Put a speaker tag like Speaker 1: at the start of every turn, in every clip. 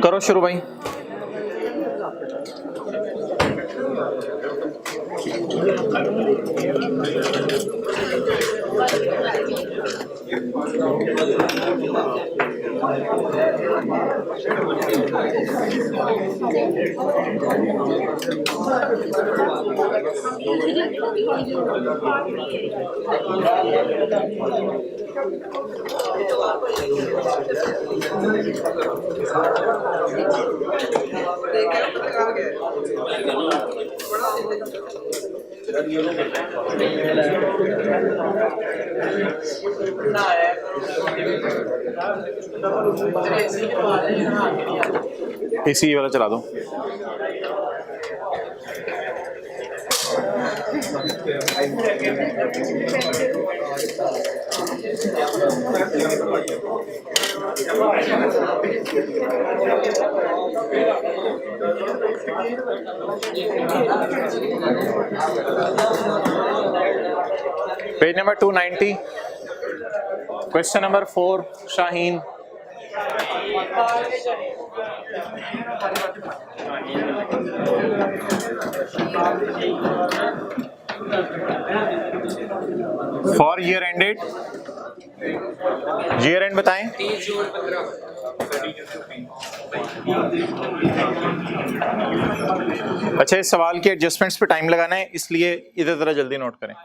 Speaker 1: करो शुरू भाई। इसी वाला चला दो। Page number 290, question number 4, Shaheen. For year ended, year and बताएं। अच्छा, इस सवाल के एडजस्टमेंट्स पे टाइम लगाना है, इसलिए इधर जरा जल्दी नोट करें।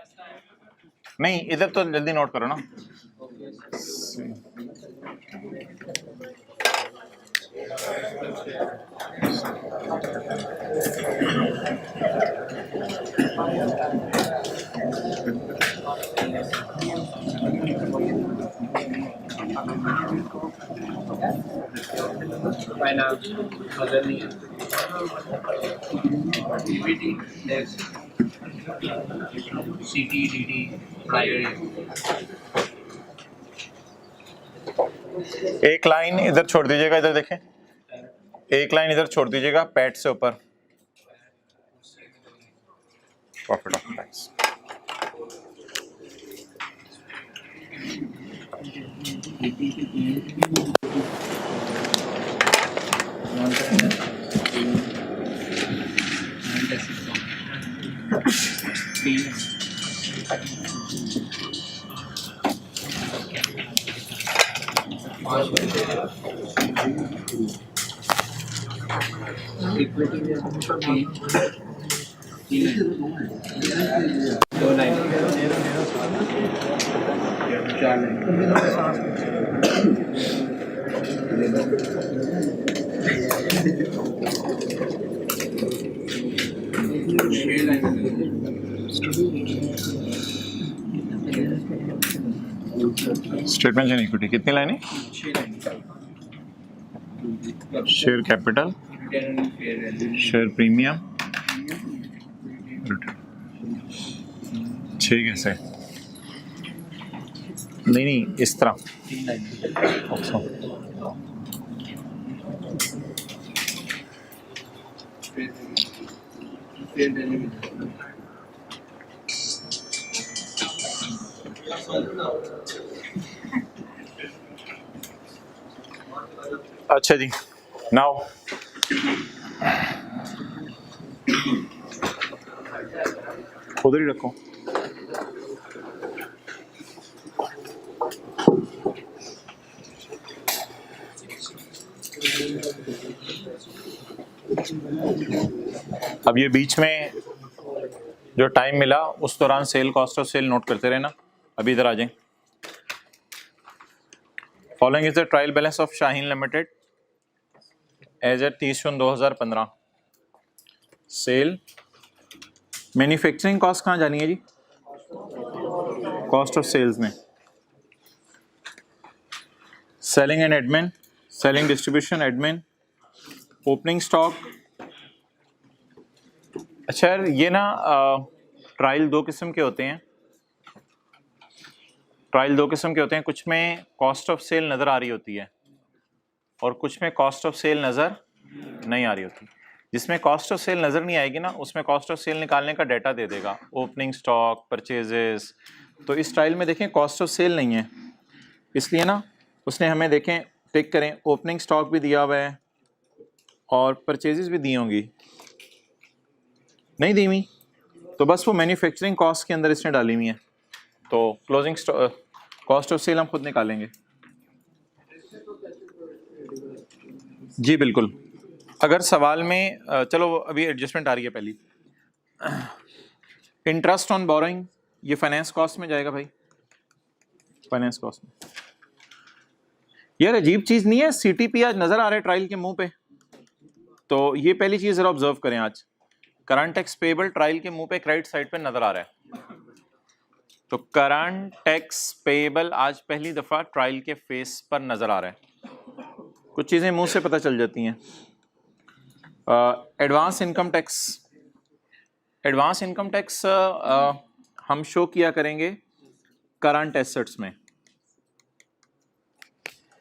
Speaker 1: नहीं, इधर तो जल्दी नोट करो ना। एक लाइन इधर छोड़ दीजिएगा, इधर देखें, एक लाइन इधर छोड़ दीजिएगा पैट से ऊपर। Profit of tax. Statement and equity कितनी लाइनें? शेयर कैपिटल, शेयर प्रीमियम, ठीक है सर। नहीं, इस तरह। अच्छा जी, नाउ उधर ही रखो। अब ये बीच में जो टाइम मिला उस दौरान sale cost of sale note करते रहना। अभी इधर आ जाएं। Following is the trial balance of Shaheen limited as at 30 June 2015। Sale, manufacturing cost कहाँ जानी है जी? कॉस्ट ऑफ सेल्स में। Selling and admin, selling distribution admin, opening stock. अच्छा यार, ये ना ट्रायल दो किस्म के होते हैं। ट्रायल दो किस्म के होते हैं, कुछ में कॉस्ट ऑफ सेल नज़र आ रही होती है और कुछ में कॉस्ट ऑफ सेल नज़र नहीं आ रही होती। जिसमें कॉस्ट ऑफ सेल नज़र नहीं आएगी ना, उसमें कॉस्ट ऑफ सेल निकालने का डाटा दे देगा, ओपनिंग स्टॉक, परचेजेस। तो इस ट्रायल में देखें कॉस्ट ऑफ सेल नहीं है, इसलिए ना उसने हमें देखें टिक करें, ओपनिंग स्टॉक भी दिया हुआ है, और परचेजेस भी दी होंगी, नहीं दी हुई, तो बस वो मैन्युफैक्चरिंग कॉस्ट के अंदर इसने डाली हुई है, तो क्लोजिंग कॉस्ट ऑफ सेल हम खुद निकालेंगे। जी बिल्कुल। अगर सवाल में चलो अभी एडजस्टमेंट आ रही है पहली, इंटरेस्ट ऑन बोरोइंग, ये फाइनेंस कॉस्ट में जाएगा भाई, फाइनेंस कॉस्ट में। यार अजीब चीज नहीं है, सीटीपी आज नजर आ रहा है ट्रायल के मुंह पे, तो ये पहली चीज जरा ऑब्जर्व करें। आज करंट टैक्स पेबल ट्रायल के मुंह पे क्रेडिट साइड पे नजर आ रहा है, तो करंट टैक्स पेबल आज पहली दफा ट्रायल के फेस पर नजर आ रहा है। कुछ चीजें मुंह से पता चल जाती हैं। Advance income tax, advance income tax हम शो किया करेंगे करंट एसेट्स में,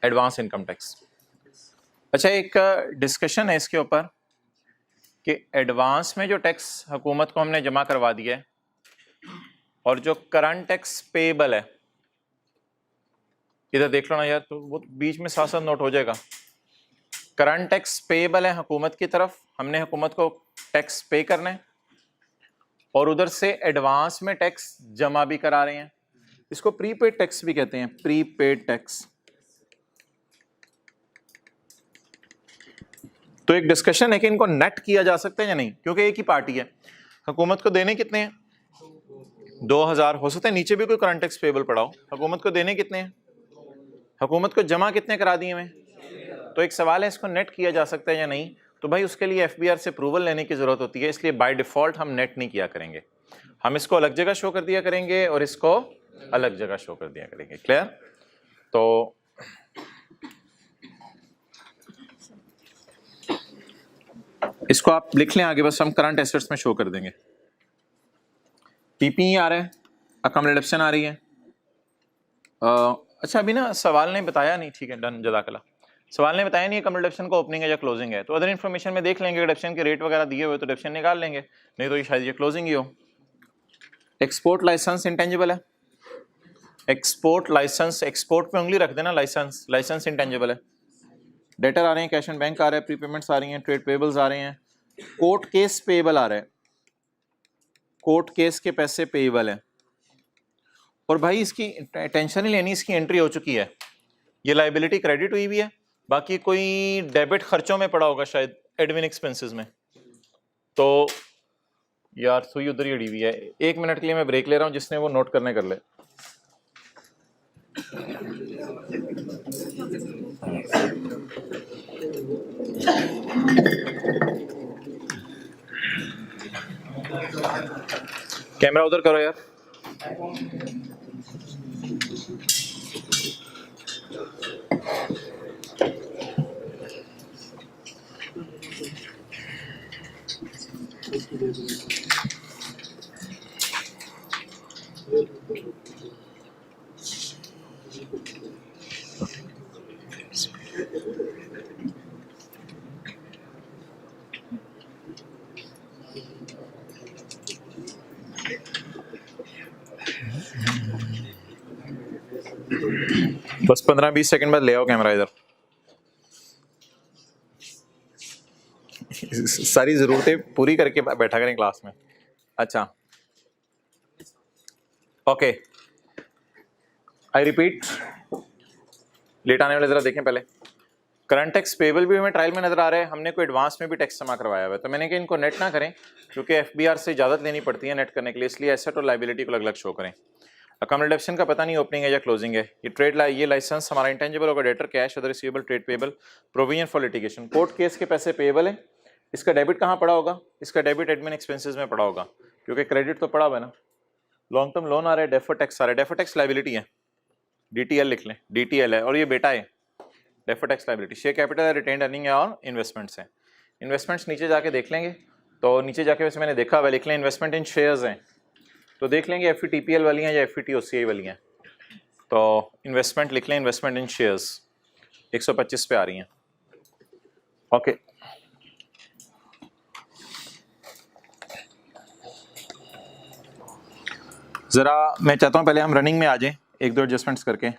Speaker 1: एडवांस इनकम टैक्स। अच्छा, एक डिस्कशन है इसके ऊपर कि एडवांस में जो टैक्स हुकूमत को हमने जमा करवा दिया है और जो करंट टैक्स पेबल है, इधर देख लो ना यार, तो वो बीच में साथ साथ नोट हो जाएगा। करंट टैक्स पेबल है हुकूमत की तरफ, हमने हुकूमत को टैक्स पे करना है और उधर से एडवांस में टैक्स जमा भी करा रहे हैं। इसको प्रीपेड टैक्स भी कहते हैं, प्रीपेड टैक्स। तो एक डिस्कशन है कि इनको नेट किया जा सकता है या नहीं, क्योंकि एक ही पार्टी है। हुकूमत को देने कितने हैं? 2000। हो सकता है नीचे भी कोई करंट टैक्स पेबल पड़ा हो। हुकूमत को देने कितने हैं? हुकूमत को जमा कितने करा दिए मैं? तो एक सवाल है, इसको नेट किया जा सकता है या नहीं। तो भाई उसके लिए एफबीआर से अप्रूवल लेने की जरूरत होती है, इसलिए बाय डिफॉल्ट हम नेट नहीं किया करेंगे। हम इसको अलग जगह शो कर दिया करेंगे और इसको अलग जगह शो कर दिया करेंगे। क्लियर? तो इसको आप लिख लें आगे, बस हम करंट एसेट्स में शो कर देंगे। पीपी आ रहा है, अकाउंट रिडक्शन आ रही है। अच्छा अभी ना सवाल ने बताया नहीं, ठीक है डन, जज़ाकल्लाह। सवाल ने बताया नहीं अकाउंट रिडक्शन का ओपनिंग है या क्लोजिंग है, तो अदर इन्फॉर्मेशन में देख लेंगे, रिडक्शन के रेट वगैरह दिए हुए तो रिडक्शन निकाल लेंगे, नहीं तो ये शायद ये क्लोजिंग ही हो। एक्सपोर्ट लाइसेंस इंटेंजिबल है, एक्सपोर्ट लाइसेंस, एक्सपोर्ट पे उंगली रख देना, लाइसेंस, लाइसेंस इंटेंजिबल है। डेटर आ रहे हैं, कैश एंड बैंक आ रहा है, प्रीपेमेंट्स आ रही हैं, ट्रेड पेबल्स आ रहे हैं, कोर्ट केस पेबल आ रहा है, कोर्ट केस के पैसे पेबल है। और भाई इसकी टेंशन नहीं लेनी, इसकी एंट्री हो चुकी है, ये लाइबिलिटी क्रेडिट हुई भी है। बाकी कोई डेबिट खर्चों में पड़ा होगा शायद, एडमिन एक्सपेंसेस में। तो यार सुई उधर ही अड़ी हुई है। 1 मिनट के लिए मैं ब्रेक ले रहा हूँ, जिसने वो नोट करने कर ले। कैमरा उधर करो यार। बस 15-20 सेकंड बाद ले आओ कैमरा इधर। सारी जरूरतें पूरी करके बैठा करें क्लास में। अच्छा ओके, आई रिपीट, लेट आने वाले जरा देखें पहले। करंट टैक्स पेबल भी हमें ट्रायल में नजर आ रहा है, हमने कोई एडवांस में भी टैक्स जमा करवाया हुआ है, तो मैंने कहा इनको नेट ना करें क्योंकि एफबीआर से इजाजत लेनी पड़ती है नेट करने के लिए, इसलिए एसेट और लाइबिलिटी को अलग अलग शो करें। अकाउंट रिडक्शन का पता नहीं ओपनिंग है या क्लोजिंग है। ये ट्रेड ये लाइसेंस हमारा इंटेंजिबल होगा, debtor, cash, other receivable, trade payable, provision for litigation. Court case के पैसे पेबल है, इसका डेबिट कहाँ पड़ा होगा? इसका डेबिट एडमिन एक्सपेंसेस में पड़ा होगा, क्योंकि क्रेडिट तो पड़ा हुआ है ना। लॉन्ग टर्म लोन आ रहा है, डेफर टैक्स आ रहा है, डेफर टैक्स लाइबिलिटी है, डीटीएल लिख लें, डीटीएल है, और ये बेटा है defer tax liability. Share capital है, रिटेन्ड अर्निंग है और इन्वेस्टमेंट्स हैं। इन्वेस्टमेंट्स नीचे जाके देख लेंगे, तो नीचे जाके वैसे मैंने देखा हुआ, लिख लें इन्वेस्टमेंट इन शेयर्स हैं, तो देख लेंगे एफईटीपीएल वाली हैं या एफईटीओसीआई वाली हैं। तो इन्वेस्टमेंट लिख लें, इन्वेस्टमेंट इन शेयर्स 125 पे आ रही हैं। ओके ज़रा मैं चाहता हूँ पहले हम रनिंग में आ जाएं, 1-2 एडजस्टमेंट्स करके,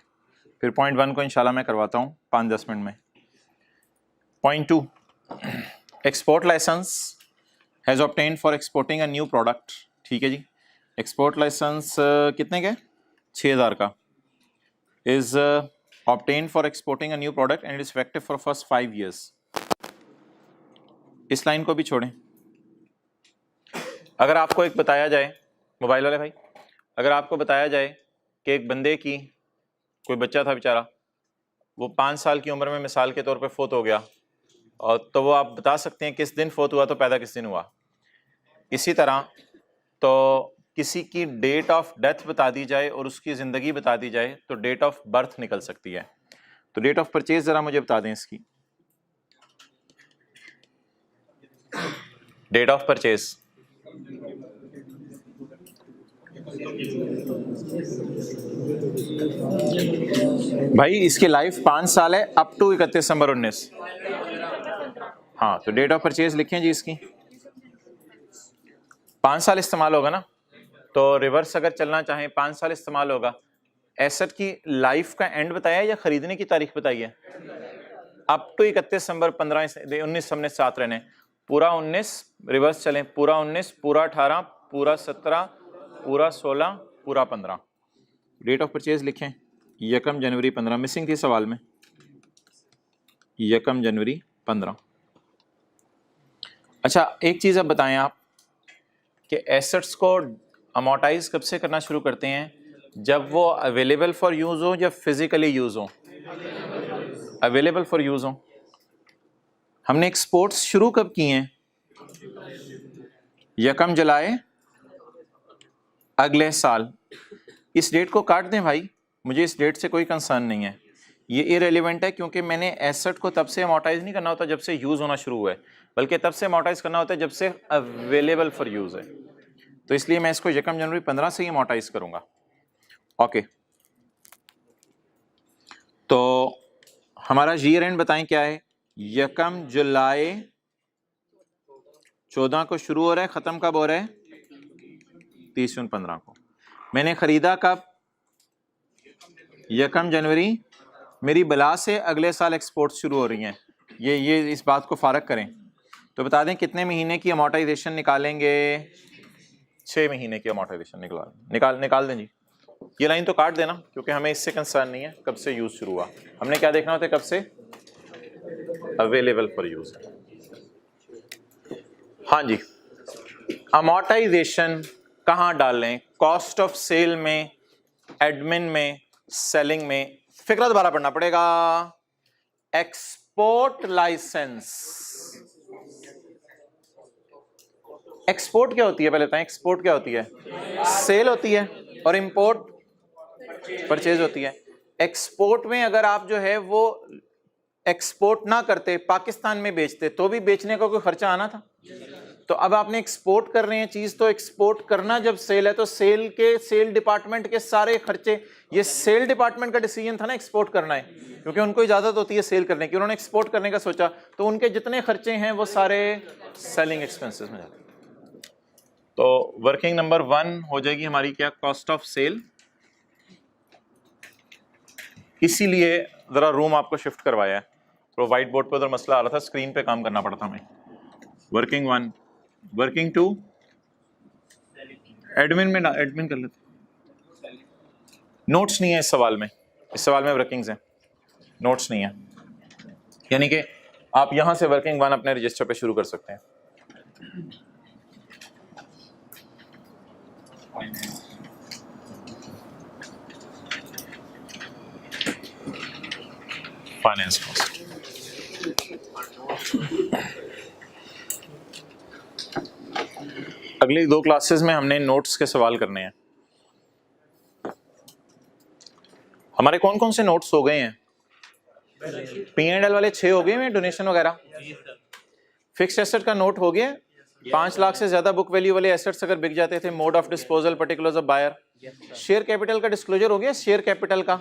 Speaker 1: फिर पॉइंट 1 को इंशाल्लाह मैं करवाता हूँ 5-10 मिनट में। Point 2, export license has obtained for exporting a new product, ठीक है जी। एक्सपोर्ट लाइसेंस कितने का? 6000 का। Is obtained for exporting a new product and is effective for first 5 years। इस लाइन को भी छोड़ें। अगर आपको एक बताया जाए, मोबाइल वाले भाई, अगर आपको बताया जाए कि एक बंदे की, कोई बच्चा था बेचारा, वो 5 साल की उम्र में मिसाल के तौर पे फोत हो गया, और तो वो आप बता सकते हैं किस दिन फोत हुआ तो पैदा किस दिन हुआ। इसी तरह तो किसी की डेट ऑफ डेथ बता दी जाए और उसकी ज़िंदगी बता दी जाए तो डेट ऑफ बर्थ निकल सकती है। तो डेट ऑफ परचेज ज़रा मुझे बता दें इसकी। डेट ऑफ परचेज भाई इसकी लाइफ 5 साल है, अप टू 31 दिसंबर 19। हाँ, तो डेट ऑफ परचेज लिखें जी इसकी। 5 साल इस्तेमाल होगा ना, तो रिवर्स अगर चलना चाहें 5 साल इस्तेमाल होगा। एसेट की लाइफ का एंड बताया या खरीदने की तारीख बताई है? अप टू 31 दिसंबर 19 हमने साथ रहने, पूरा 19, रिवर्स चलें, पूरा 19, पूरा 18, पूरा 17, पूरा 16, पूरा 15। डेट ऑफ परचेज लिखें 1 जनवरी 15, मिसिंग थी सवाल में, 1 जनवरी 15। अच्छा एक चीज़ अब बताएं आप कि एसेट्स को अमोर्टाइज कब से करना शुरू करते हैं? जब वो अवेलेबल फॉर यूज़ हो या फिजिकली यूज़ हो? अवेलेबल फॉर यूज़ हो। हमने एक्सपोर्ट्स शुरू कब किए हैं? 1 जुलाई अगले साल। इस डेट को काट दें भाई, मुझे इस डेट से कोई कंसर्न नहीं है, ये इरेलीवेंट है, क्योंकि मैंने एसेट को तब से अमोर्टाइज नहीं करना होता जब से यूज़ होना शुरू हुआ है, बल्कि तब से अमोर्टाइज करना होता है जब से अवेलेबल फॉर यूज़ है। तो इसलिए मैं इसको 1 जनवरी 15 से ही अमोर्टाइज करूंगा। ओके, तो हमारा ईयर एंड बताएं क्या है? 1 जुलाई 14 को शुरू हो रहा है, ख़त्म कब हो रहा है? 30/15 को। मैंने ख़रीदा कब? 1 जनवरी। मेरी बला से अगले साल एक्सपोर्ट शुरू हो रही हैं, ये इस बात को फ़ारक करें। तो बता दें कितने महीने की अमोर्टाइजेशन निकालेंगे? 6 महीने की अमोर्टाइजेशन निकाल दें जी। ये लाइन तो काट देना, क्योंकि हमें इससे कंसर्न नहीं है कब से यूज़ शुरू हुआ, हमने क्या देखना होता है? कब से अवेलेबल फॉर यूज़। हाँ जी, अमोर्टाइजेशन कहाँ डालें? कॉस्ट ऑफ सेल में, एडमिन में, सेलिंग में? फिक्रा दोबारा पढ़ना पड़ेगा। एक्सपोर्ट लाइसेंस, एक्सपोर्ट क्या होती है पहले बताएं? एक्सपोर्ट क्या होती है? सेल होती है, और इंपोर्ट परचेज होती है। एक्सपोर्ट में अगर आप जो है वो एक्सपोर्ट ना करते, पाकिस्तान में बेचते, तो भी बेचने का कोई खर्चा आना था। तो अब आपने एक्सपोर्ट कर रहे हैं चीज, तो एक्सपोर्ट करना जब सेल है तो सेल डिपार्टमेंट के सारे खर्चे, ये सेल डिपार्टमेंट का डिसीजन था ना एक्सपोर्ट करना है, क्योंकि उनको इजाजत होती है सेल करने की, उन्होंने एक्सपोर्ट करने का सोचा, तो उनके जितने खर्चे हैं वो सारे सेलिंग एक्सपेंसेस में जाते हैं। तो वर्किंग नंबर 1 हो जाएगी हमारी क्या? Cost of sale. इसीलिए जरा रूम आपको शिफ्ट करवाया है, तो व्हाइट बोर्ड पे उधर मसला आ रहा था, स्क्रीन पे काम करना पड़ता हमें। वर्किंग 1, वर्किंग 2 एडमिन में, एडमिन कर लेते। नोट्स नहीं है इस सवाल में, इस सवाल में वर्किंग्स हैं, नोट्स नहीं है, यानी कि आप यहां से वर्किंग 1 अपने रजिस्टर पे शुरू कर सकते हैं। Finance cost. अगली 2 क्लासेस में हमने नोट्स के सवाल करने हैं। हमारे कौन कौन से नोट्स हो गए हैं? P&L वाले 6 हो गए हैं, डोनेशन वगैरह। फिक्स्ड एसेट का नोट हो गया, 5 लाख से ज्यादा बुक वैल्यू वाले एसेट्स अगर बिक जाते थे, mode of disposal, particulars of buyer. Share capital का डिस्क्लोजर हो गया, शेयर कैपिटल का,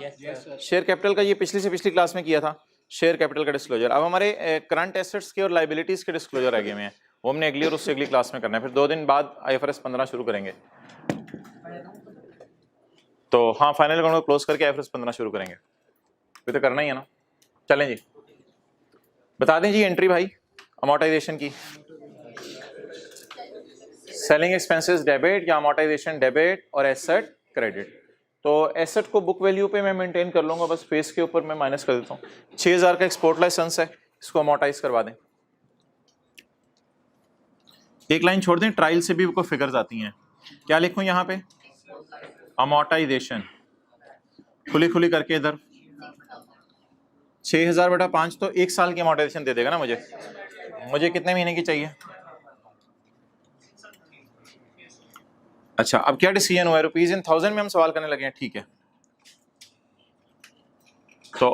Speaker 1: शेयर कैपिटल का ये पिछली से पिछली क्लास में किया था, शेयर कैपिटल का डिस्क्लोजर। अब हमारे करंट एसेट्स के और लाइबिलिटीज के डिस्क्लोजर आ गए हैं, वो हमने अगली और उससे अगली क्लास में करना है। फिर 2 दिन बाद IFRS 15 शुरू करेंगे। तो हाँ, फाइनल अकाउंट को क्लोज करके IFRS 15 शुरू करेंगे, फिर तो करना ही है ना। चलें जी, बता दें जी एंट्री भाई, अमोर्टाइजेशन की, सेलिंग एक्सपेंसेस डेबिट या अमोर्टाइजेशन डेबिट और एसेट क्रेडिट। तो एसेट को बुक वैल्यू पे मैं मेंटेन कर लूंगा, बस फेस के ऊपर मैं माइनस कर देता हूँ। 6000 का एक्सपोर्ट लाइसेंस है, इसको अमोर्टाइज करवा दें। एक लाइन छोड़ दें, ट्रायल से भी को फिगर्स आती हैं। क्या लिखूं यहाँ पे? अमोर्टाइजेशन खुली खुली करके इधर 6000 बटा 5 तो 1 साल की अमोर्टाइजेशन दे देगा ना मुझे। मुझे कितने महीने की चाहिए? अच्छा, अब क्या डिसीजन हुआ है? रुपीज इन थाउजेंड में हम सवाल करने लगे हैं, ठीक है। तो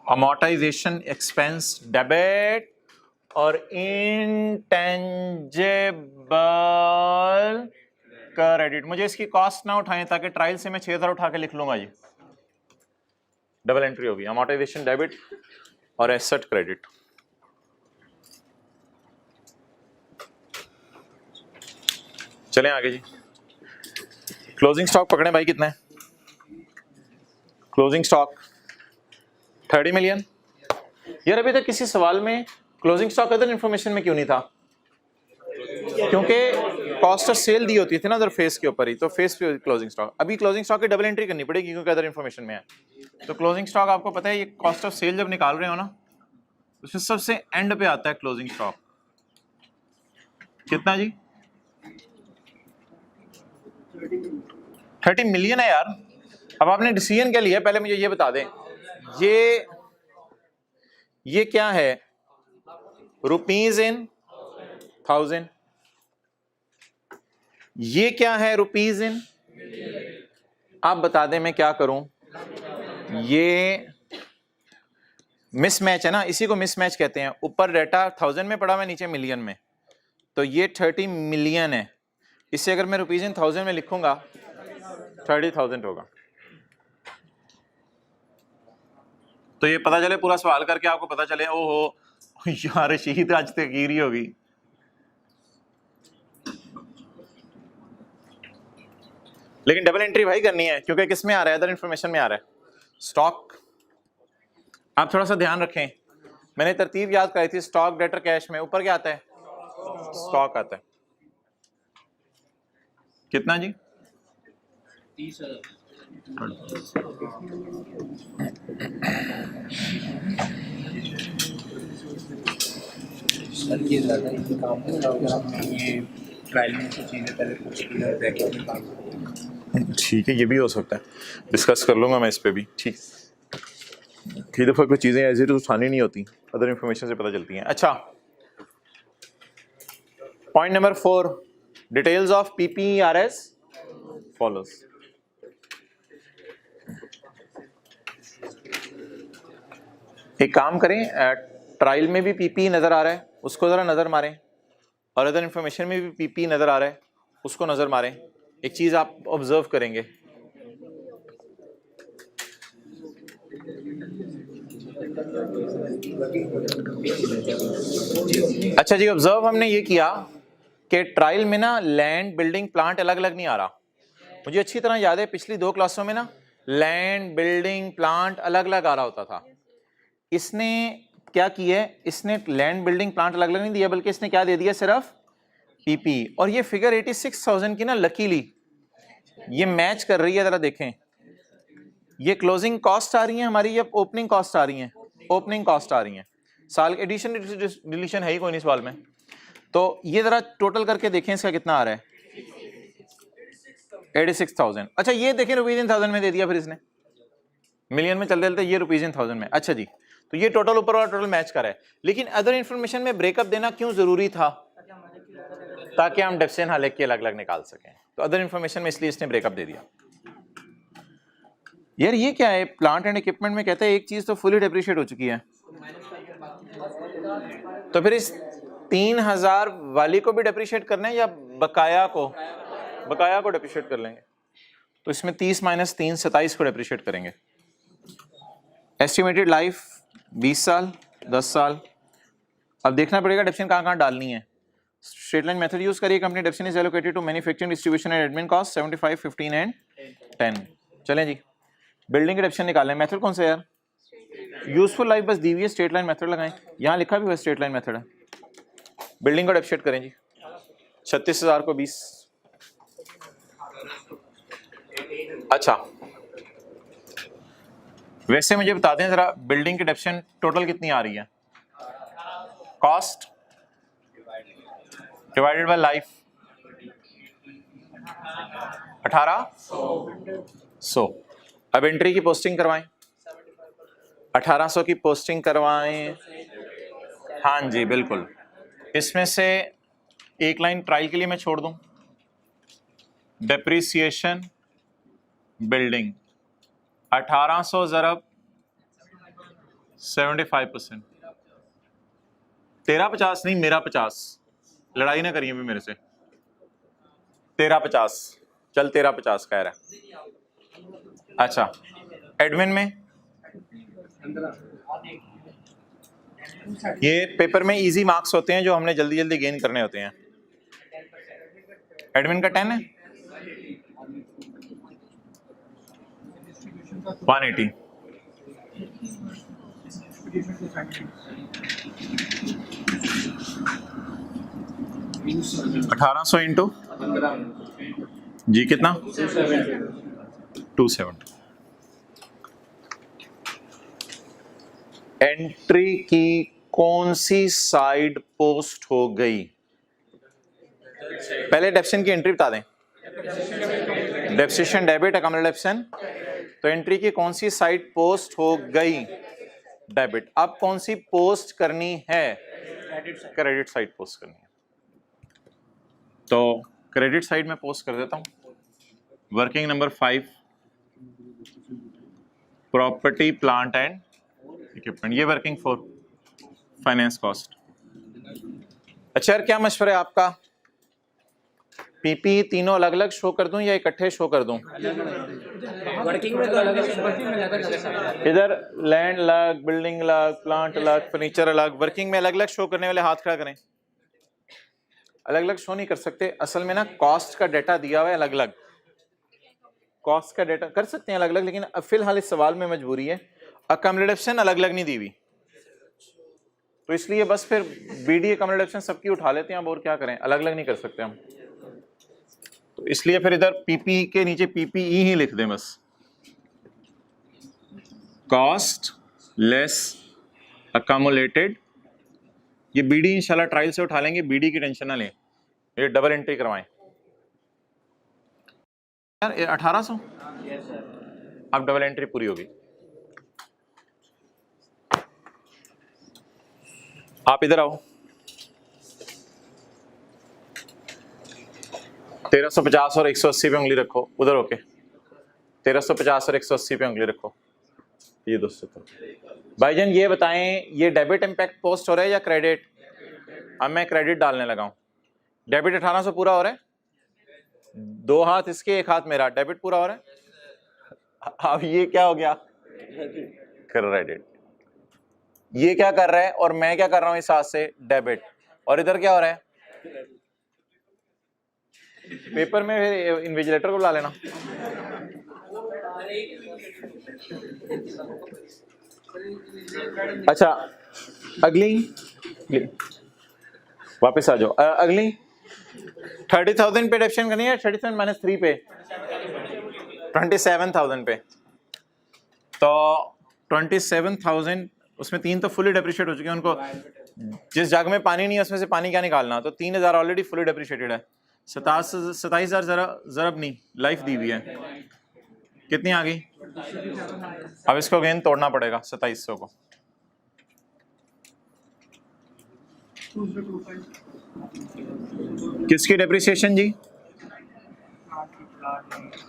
Speaker 1: अमोर्टाइजेशन एक्सपेंस डेबिट और इंटेंजिबल क्रेडिट। मुझे इसकी कॉस्ट ना उठाएं ताकि ट्रायल से मैं 6000 उठा के लिख लूंगा जी। डबल एंट्री होगी, अमोर्टाइजेशन डेबिट और एसेट क्रेडिट। चलें आगे जी। क्लोजिंग स्टॉक पकड़े भाई, कितना है क्लोजिंग स्टॉक? 30 मिलियन। यार अभी तक किसी सवाल में क्लोजिंग स्टॉक अदर इंफॉर्मेशन में क्यों नहीं था? क्योंकि कॉस्ट ऑफ सेल दी होती थी ना उधर फेस के ऊपर ही, तो फेस पे क्लोजिंग स्टॉक। अभी क्लोजिंग स्टॉक की डबल एंट्री करनी पड़ेगी क्योंकि अदर इंफॉर्मेशन में है। तो क्लोजिंग स्टॉक आपको पता है, ये कॉस्ट ऑफ सेल जब निकाल रहे हो ना, उसमें सबसे एंड पे आता है क्लोजिंग स्टॉक। कितना जी? 30 मिलियन है यार। अब आपने डिसीजन क्या लिया, पहले मुझे ये बता दें। ये क्या है? Rupees in thousand. ये क्या है? Rupees in. आप बता दें मैं क्या करूं? ये मिसमैच है ना, इसी को मिसमैच कहते हैं। ऊपर डाटा 1000 में पड़ा हुआ है, नीचे मिलियन में। तो ये 30 मिलियन है, इसे अगर मैं रुपीज इन 1000 में लिखूंगा 30,000 होगा। तो ये पता चले, पूरा सवाल करके आपको पता चले ओहो यार रशीद आज तक गिरी होगी। लेकिन डबल एंट्री भाई करनी है क्योंकि किस में आ रहा है? अदर इंफॉर्मेशन में आ रहा है स्टॉक। आप थोड़ा सा ध्यान रखें, मैंने तरतीब याद कराई थी। स्टॉक डेटर कैश में ऊपर क्या आता है? स्टॉक आता है। कितना जी?
Speaker 2: 30,000। सर ये ज़्यादा इसी काम में अगर हम ये ट्रायल में से चीज़ें पहले कुछ बैकअप में काम करते हैं।
Speaker 1: ठीक है, ये भी हो सकता है, डिस्कस कर लूंगा मैं इस पे भी। ठीक, कई दफ़ा कोई चीज़ें ऐसी तो उठानी नहीं होती, अदर इंफॉर्मेशन से पता चलती हैं। अच्छा, point number 4, details of PP are as follows. एक काम करें, ट्रायल में भी पीपी नजर आ रहा है, उसको जरा नजर मारें, और अदर इंफॉर्मेशन में भी पीपी नजर आ रहा है, उसको नजर मारें। एक चीज आप ऑब्जर्व करेंगे, अच्छा जी, ऑब्जर्व हमने ये किया कि ट्रायल में ना लैंड बिल्डिंग प्लांट अलग अलग नहीं आ रहा। मुझे अच्छी तरह याद है पिछली 2 क्लासों में ना लैंड बिल्डिंग प्लांट अलग अलग आ रहा होता था। इसने क्या किया है? इसने लैंड बिल्डिंग प्लांट अलग अलग नहीं दिया, बल्कि इसने क्या दे दिया? सिर्फ पीपी। और ये फिगर 86,000 की ना लकीली ये मैच कर रही है। जरा देखें, ये क्लोजिंग कॉस्ट आ रही है हमारी या ओपनिंग कॉस्ट आ रही है? ओपनिंग कॉस्ट आ रही है। साल एडिशन डिलीशन है ही कोई नहीं सवाल में। तो ये जरा टोटल करके देखें इसका कितना आ रहा है? 86,000। अच्छा ये देखें, रुपीज इन 1000 में दे दिया, फिर इसने मिलियन में चलते चलते ये रुपीज इन 1000 में। अच्छा जी, तो ये टोटल ऊपर वाला टोटल मैच कर रहा है। लेकिन अदर इंफॉर्मेशन में ब्रेकअप देना क्यों जरूरी था? ताकि हम डेफिसिएंट हालेक के अलग अलग निकाल सकें। तो अदर इंफॉर्मेशन में इसलिए इसने ब्रेकअप दे दिया। यार ये क्या है? प्लांट एंड इक्विपमेंट में कहते हैं एक चीज तो फुली डेप्रिशिएट हो चुकी है, तो फिर इस 3000 वाली को भी डेप्रिशिएट करना है या बकाया को? बकाया को डेप्रिशिएट कर लेंगे। तो इसमें 30 माइनस 3 27 को डेप्रिशिएट करेंगे। एस्टिमेटेड लाइफ 20 साल 10 साल। अब देखना पड़ेगा डेप्सियन कहाँ कहाँ डालनी है। स्ट्रेट लाइन मेथड यूज करिए। Company depreciation is allocated to manufacturing distribution and admin cost 75 15 and 10। चलें जी, बिल्डिंग के डेप्सियन निकालना है। मेथड कौन सा है यार? यूजफुल लाइफ बस दी हुई है, स्ट्रेट लाइन मेथड लगाएं। यहाँ लिखा भी हुआ स्ट्रेट लाइन मेथड है। बिल्डिंग को डेप्रिशिएट करें जी, 36,000 को 20। अच्छा वैसे मुझे बता दें जरा, बिल्डिंग की डेप्रिसिएशन टोटल कितनी आ रही है? Cost divided by life 1800। अब एंट्री की पोस्टिंग करवाएं, 1800 की पोस्टिंग करवाएं। हाँ जी बिल्कुल, इसमें से एक लाइन ट्रायल के लिए मैं छोड़ दूं, डेप्रिसिएशन बिल्डिंग 1800 ज़रब 75%। तेरा 50 नहीं, मेरा 50, लड़ाई ना करिए भी मेरे से। तेरा 50, चल तेरा 50 कह रहा है। अच्छा एडमिन में ये पेपर में इजी मार्क्स होते हैं जो हमने जल्दी जल्दी गेन करने होते हैं। एडमिन का 10 है, 180। 1800 इंटू जी कितना? 270। एंट्री की कौन सी साइड पोस्ट हो गई? पहले डेप्सिशन की एंट्री बता दें, डेप्सिशन डेबिट अकाउंट डेप्सिशन, तो एंट्री की कौन सी साइड पोस्ट हो गई? डेबिट। अब कौन सी पोस्ट करनी है? क्रेडिट साइड पोस्ट करनी है, तो क्रेडिट साइड में पोस्ट कर देता हूं। Working number 5 property plant and equipment, ये वर्किंग फॉर फाइनेंस कॉस्ट। अच्छा यार क्या मशवरा है आपका? पीपी तीनों अलग अलग शो कर दूं या इकट्ठे शो कर दूं?
Speaker 2: वर्किंग में तो अलग,
Speaker 1: इधर लैंड अलग, बिल्डिंग अलग, प्लांट अलग, फर्नीचर अलग। वर्किंग में अलग अलग शो करने वाले हाथ खड़ा करें। अलग अलग शो नहीं कर सकते, असल में ना कॉस्ट का डाटा दिया हुआ है अलग अलग। कॉस्ट का डाटा कर सकते हैं अलग अलग, लेकिन अब फिलहाल इस सवाल में मजबूरी है, अकोमोडेशन अलग अलग नहीं दी हुई, तो इसलिए बस फिर बीडी अकोमोडेशन सबकी उठा लेते हैं। अब और क्या करें, अलग अलग नहीं कर सकते हम, तो इसलिए फिर इधर पीपी के नीचे पीपीई ही लिख दें बस। कॉस्ट लेस अकोमोलेटेड, ये बीडी इंशाल्लाह ट्रायल से उठा लेंगे, बीडी की टेंशन ना लें, ये डबल एंट्री करवाएं। यार 1800 अब डबल एंट्री पूरी होगी। आप इधर आओ, 1350 और 180 पे उंगली रखो, उधर होके 1350 और 180 पे उंगली रखो। ये दोस्तों भाईजान ये बताएं, ये डेबिट इम्पैक्ट पोस्ट हो रहा है या क्रेडिट? अब मैं क्रेडिट डालने लगा हूं। डेबिट 1800 पूरा हो रहा है, 2 हाथ इसके 1 हाथ मेरा, डेबिट पूरा हो रहा है। अब ये क्या हो गया? क्रेडिट। ये क्या कर रहा है और मैं क्या कर रहा हूं इस हाथ से? डेबिट। और इधर क्या हो रहा है? पेपर में इन्विजिलेटर को बुला लेना। अच्छा अगली वापस आ जाओ। अगली 30,000 पे डेप्रिसिएशन करनी है, 30,000 माइनस 3 पे 27,000 पे, तो 27,000 उसमें 3 तो फुली डेप्रिशिएट हो चुके हैं। उनको जिस जग में पानी नहीं है उसमें से पानी क्या निकालना, तो 3,000 ऑलरेडी फुली डेप्रिशिएटेड है। 27,000 ज़रब नहीं, लाइफ दी हुई है, कितनी आ गई? अब इसको अगेन तोड़ना पड़ेगा 2700 को। किसकी डेप्रिसिएशन जी?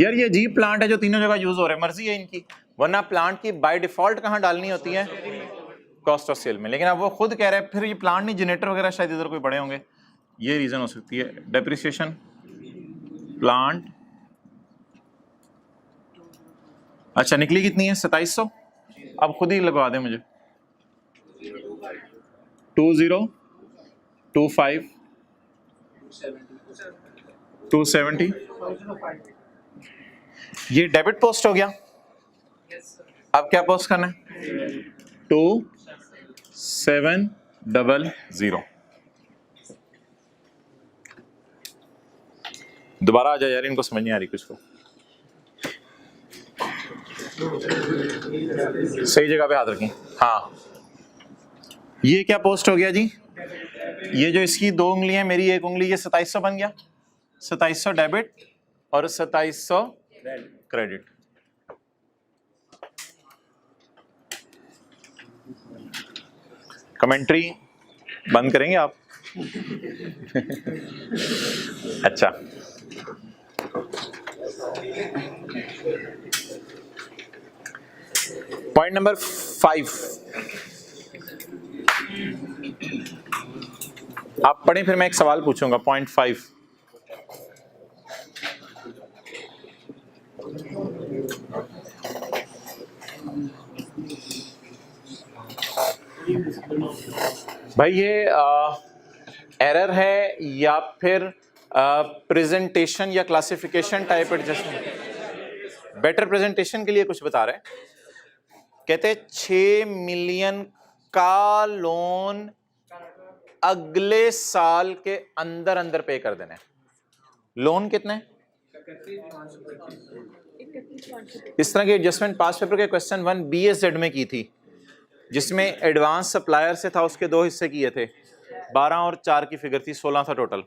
Speaker 1: यार ये जी प्लांट है जो तीनों जगह यूज हो रहा है, मर्जी है इनकी, वरना प्लांट की बाय डिफॉल्ट कहां डालनी होती है? कॉस्ट ऑफ सेल में। लेकिन अब वो खुद कह रहे हैं, फिर ये प्लांट नहीं, जनरेटर वगैरह शायद इधर कोई बड़े होंगे, ये रीजन हो सकती है। डेप्रिसिएशन प्लांट, अच्छा निकली कितनी है? 2700। अब खुद ही लगवा दें मुझे, 2025 270, ये डेबिट पोस्ट हो गया। अब क्या पोस्ट करना है? 2700। दोबारा आ जाए यार, इनको समझ नहीं आ रही कुछ को। सही जगह पे हाथ रखें। हाँ, ये क्या पोस्ट हो गया जी? ये जो इसकी 2 उंगली है, मेरी 1 उंगली, ये 2700 बन गया। 2700 डेबिट और 2700 क्रेडिट। कमेंट्री बंद करेंगे आप? अच्छा, पॉइंट नंबर 5 आप पढ़ें, फिर मैं एक सवाल पूछूंगा। पॉइंट 5, भाई ये एरर है या फिर प्रेजेंटेशन या classification type adjustment? Better presentation के लिए कुछ बता रहे हैं। कहते 6 मिलियन का लोन अगले साल के अंदर अंदर पे कर देना है। लोन कितने? इस तरह की एडजस्टमेंट पास पेपर के क्वेश्चन 1 BSZ में की थी, जिसमें एडवांस सप्लायर से था, उसके 2 हिस्से किए थे, 12 और 4 की फिगर थी, 16 था टोटल।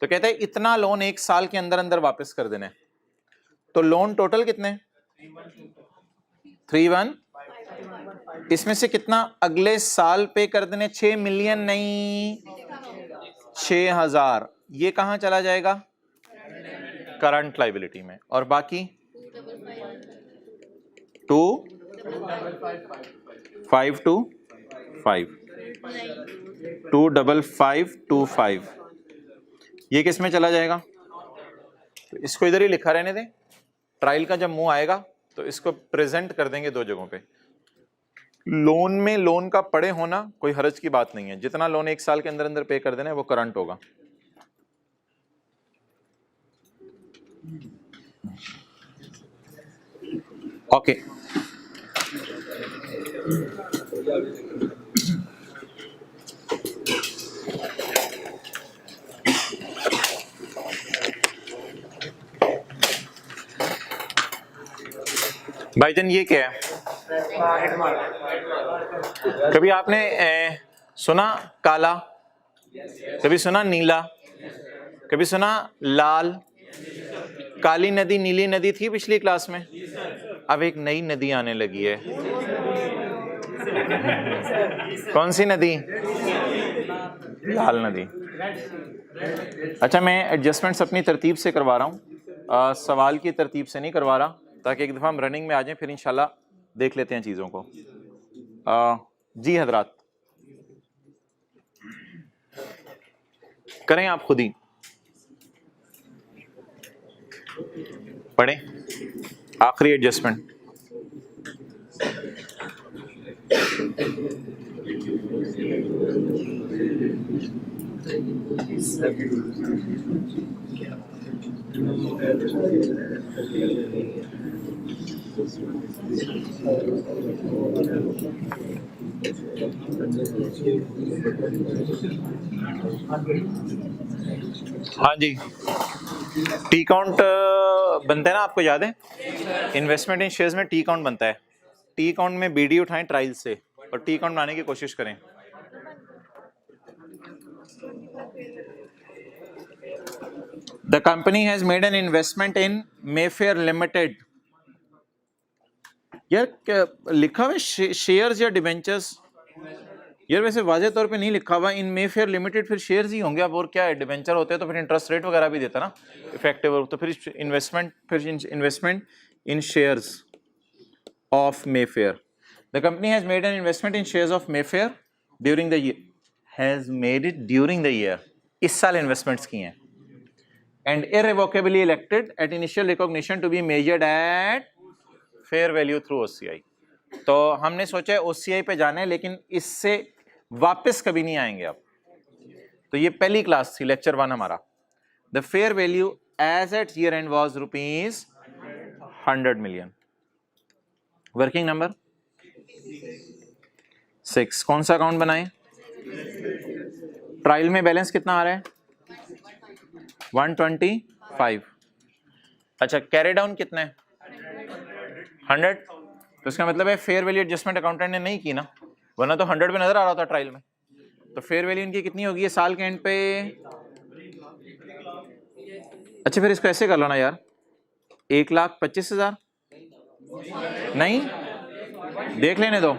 Speaker 1: तो कहते हैं इतना लोन 1 साल के अंदर अंदर वापस कर देना है। तो लोन टोटल कितने? 3,1, इसमें से कितना अगले साल पे कर देने? 6 मिलियन नहीं, 6,000। ये कहां चला जाएगा? करंट लायबिलिटी में। और बाकी 2,525, 2,525, ये किस में चला जाएगा? तो इसको इधर ही लिखा रहने दें। ट्रायल का जब मुंह आएगा तो इसको प्रेजेंट कर देंगे 2 जगहों पे। लोन में लोन का पड़े होना कोई हर्ज की बात नहीं है। जितना लोन 1 साल के अंदर अंदर पे कर देना है वो करंट होगा। ओके, भाईजान ये क्या है? कभी आपने सुना काला, कभी सुना नीला, कभी सुना लाल? काली नदी नीली नदी थी पिछली क्लास में, अब एक नई नदी आने लगी है। कौन सी नदी? लाल नदी। अच्छा, मैं एडजस्टमेंट्स अपनी तरतीब से करवा रहा हूँ, सवाल की तरतीब से नहीं करवा रहा, ताकि एक दफ़ा हम रनिंग में आ जाएं, फिर इंशाल्लाह देख लेते हैं चीज़ों को। जी हजरात, करें आप खुद ही पढ़ें आखिरी एडजस्टमेंट। हाँ जी, टी काउंट बनता है ना, आपको याद है? इन्वेस्टमेंट इन शेयर्स में टी काउंट बनता है। टी काउंट में बीडी उठाएं ट्रायल से और टी काउंट बनाने की कोशिश करें। The company has made an investment in Mayfair Limited। यार लिखा हुआ शेयर्स या डिवेंचर्स? यार वैसे वाजे तौर पे नहीं लिखा हुआ इन मेफेयर लिमिटेड, फिर शेयर्स ही होंगे। अब और क्या है, डिवेंचर होते हैं तो फिर इंटरेस्ट रेट वगैरह भी देता ना इफेक्टिव, तो फिर investment in shares of Mayfair. The company has made an investment in shares of Mayfair during the year, has made it during the year, इस साल इन्वेस्टमेंट्स की हैं, and irrevocably elected at initial recognition to be measured at fair value through OCI। तो हमने सोचा है OCI पे जाना है, लेकिन इससे वापस कभी नहीं आएंगे अब। तो ये पहली क्लास थी, लेक्चर 1 हमारा। The fair value as at year end was ₹100 million. Working number 6। कौन सा अकाउंट बनाएं? ट्रायल में बैलेंस कितना आ रहा है? 120 5। अच्छा, कैरी डाउन कितना है? 100। तो इसका मतलब है फेयर वैल्यू एडजस्टमेंट अकाउंटेंट ने नहीं की ना, वरना तो 100 पे नजर आ रहा था ट्रायल में। तो फेयर वैल्यू इनकी कितनी होगी साल के एंड पे? अच्छा, फिर इसको ऐसे कर लो ना यार, 1,25,000। नहीं, देख लेने दो,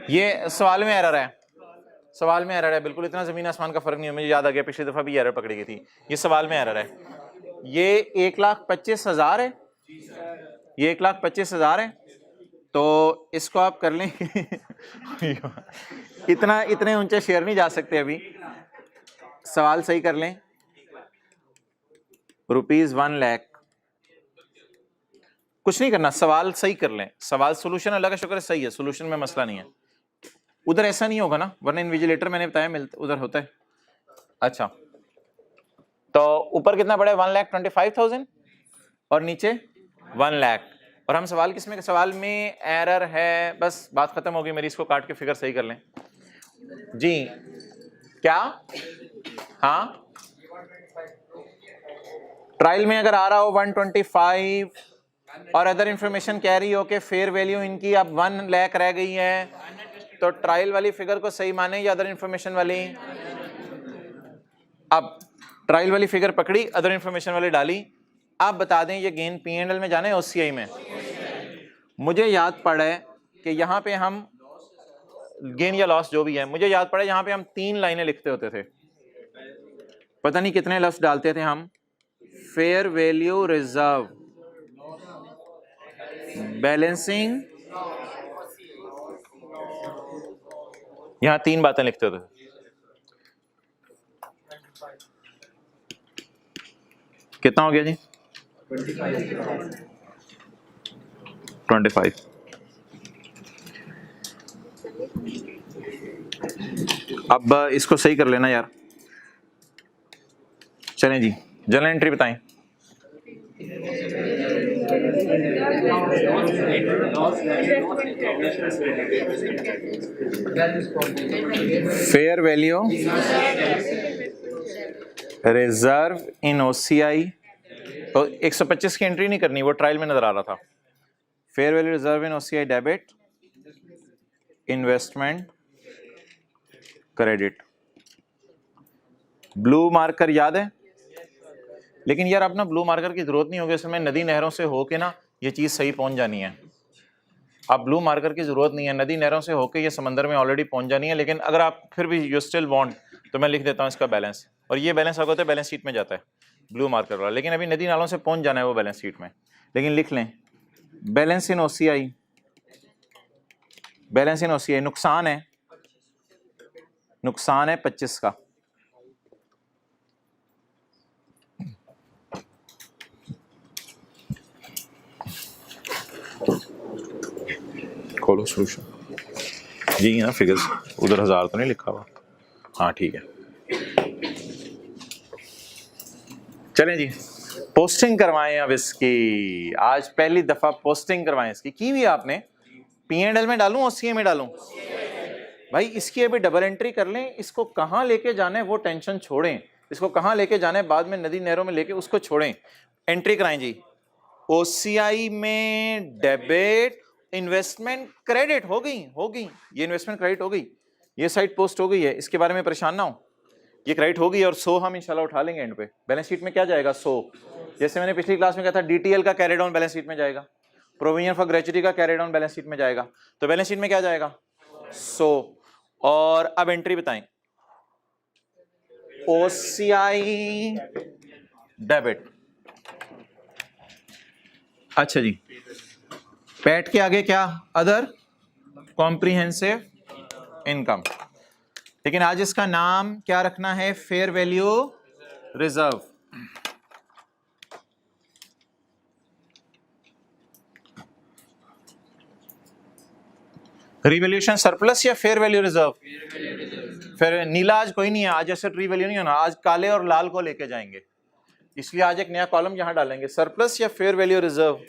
Speaker 1: ये सवाल में एरर है, सवाल में एरर है बिल्कुल, इतना जमीन आसमान का फर्क नहीं है, मुझे याद आ गया पिछली दफा भी एरर पकड़ी गई थी, ये सवाल में एरर है। ये 1,25,000 है, ये 1,25,000 है, तो इसको आप कर लें इतने ऊंचे शेयर नहीं जा सकते अभी, सवाल सही कर लें, ₹1 लाख। कुछ नहीं करना, सवाल सही कर लें, सवाल सोल्यूशन अल्लाह का शुक्र है सही है, सोल्यूशन में मसला नहीं है। उधर ऐसा नहीं होगा ना, वरना इन्विजिलेटर मैंने बताया मिलता उधर होता है। अच्छा, तो ऊपर कितना पड़े? 1,25,000 और नीचे 1 लाख। और हम सवाल किसमें? सवाल में एरर है, बस बात खत्म होगी मेरी, इसको काट के फिगर सही कर लें जी। क्या? हाँ, ट्रायल में अगर आ रहा हो 125 और अदर इंफॉर्मेशन कह रही हो कि फेयर वैल्यू इनकी अब 1 लाख रह गई है, तो ट्रायल वाली फिगर को सही माने या अदर इंफॉर्मेशन वाली? अब ट्रायल वाली फिगर पकड़ी, अदर इंफॉर्मेशन वाली डाली। आप बता दें ये गेन P&L में जाने OCI में? मुझे याद पड़ा है कि यहाँ पे हम गेन या लॉस जो भी है, मुझे याद पड़ा यहाँ पे हम 3 लाइनें लिखते होते थे, पता नहीं कितने लफ्ज डालते थे हम। फेयर वैल्यू रिजर्व, बैलेंसिंग, यहां 3 बातें लिखते होते थे। कितना हो गया जी? 25। अब इसको सही कर लेना यार। चलें जी, जर्नल एंट्री बताएं। Fair value reserve in OCI, तो 125 की एंट्री नहीं करनी, वो ट्रायल में नजर आ रहा था। Fair value reserve in OCI debit, investment, credit. Blue marker याद है? लेकिन यार अब ना ब्लू मार्कर की जरूरत नहीं होगी, इसमें नदी नहरों से होके ना ये चीज सही पहुंच जानी है। अब ब्लू मार्कर की जरूरत नहीं है, नदी नहरों से होके ये समंदर में ऑलरेडी पहुंच जानी है। लेकिन अगर आप फिर भी यू स्टिल वांट, तो मैं लिख देता हूं इसका बैलेंस, और ये बैलेंस अगर होता है बैलेंस शीट में जाता है ब्लू मार्कर वाला, लेकिन अभी नदी नालों से पहुंच जाना है वो बैलेंस शीट में। लेकिन लिख लें बैलेंस इन OCI, बैलेंस इन OCI नुकसान है, नुकसान है 25 का। खोलो सोल्यूशन जी ना, फिगर्स उधर 1000 तो नहीं लिखा हुआ? हाँ ठीक है, चलें जी पोस्टिंग करवाएं अब इसकी। आज पहली दफा पोस्टिंग करवाएं इसकी। की भी आपने P&L में डालूं OCI में डालूं? भाई इसकी अभी डबल एंट्री कर लें, इसको कहाँ लेके जाना है वो टेंशन छोड़ें, इसको कहाँ लेके जाना है बाद में नदी नहरों में लेके उसको छोड़ें। एंट्री कराएं जी, OCI में डेबिट, इन्वेस्टमेंट, क्रेडिट हो गई, ये इन्वेस्टमेंट क्रेडिट हो गई, ये साइड पोस्ट हो गई है, इसके बारे में परेशान ना हो, ये क्रेडिट हो गई। और 100 हम इंशाल्लाह उठा लेंगे एंड पे। बैलेंस शीट में क्या जाएगा? 100। जैसे मैंने पिछली क्लास में कहा था DTL का कैरी डाउन बैलेंस शीट में जाएगा, प्रोविजन फॉर ग्रेच्युटी का कैरी डाउन बैलेंस शीट में जाएगा, तो बैलेंस शीट में क्या जाएगा? 100। और अब एंट्री बताएं, OCI डेबिट। अच्छा जी, पैट के आगे क्या? Other comprehensive income. लेकिन आज इसका नाम क्या रखना है? Fair value reserve. Revaluation surplus या फेयर वैल्यू रिजर्व? फिर नीला आज कोई नहीं है, आज एसेट रिवैल्यू नहीं होना, आज काले और लाल को लेके जाएंगे, इसलिए आज एक नया कॉलम यहां डालेंगे, सरप्लस या फेयर वैल्यू रिजर्व,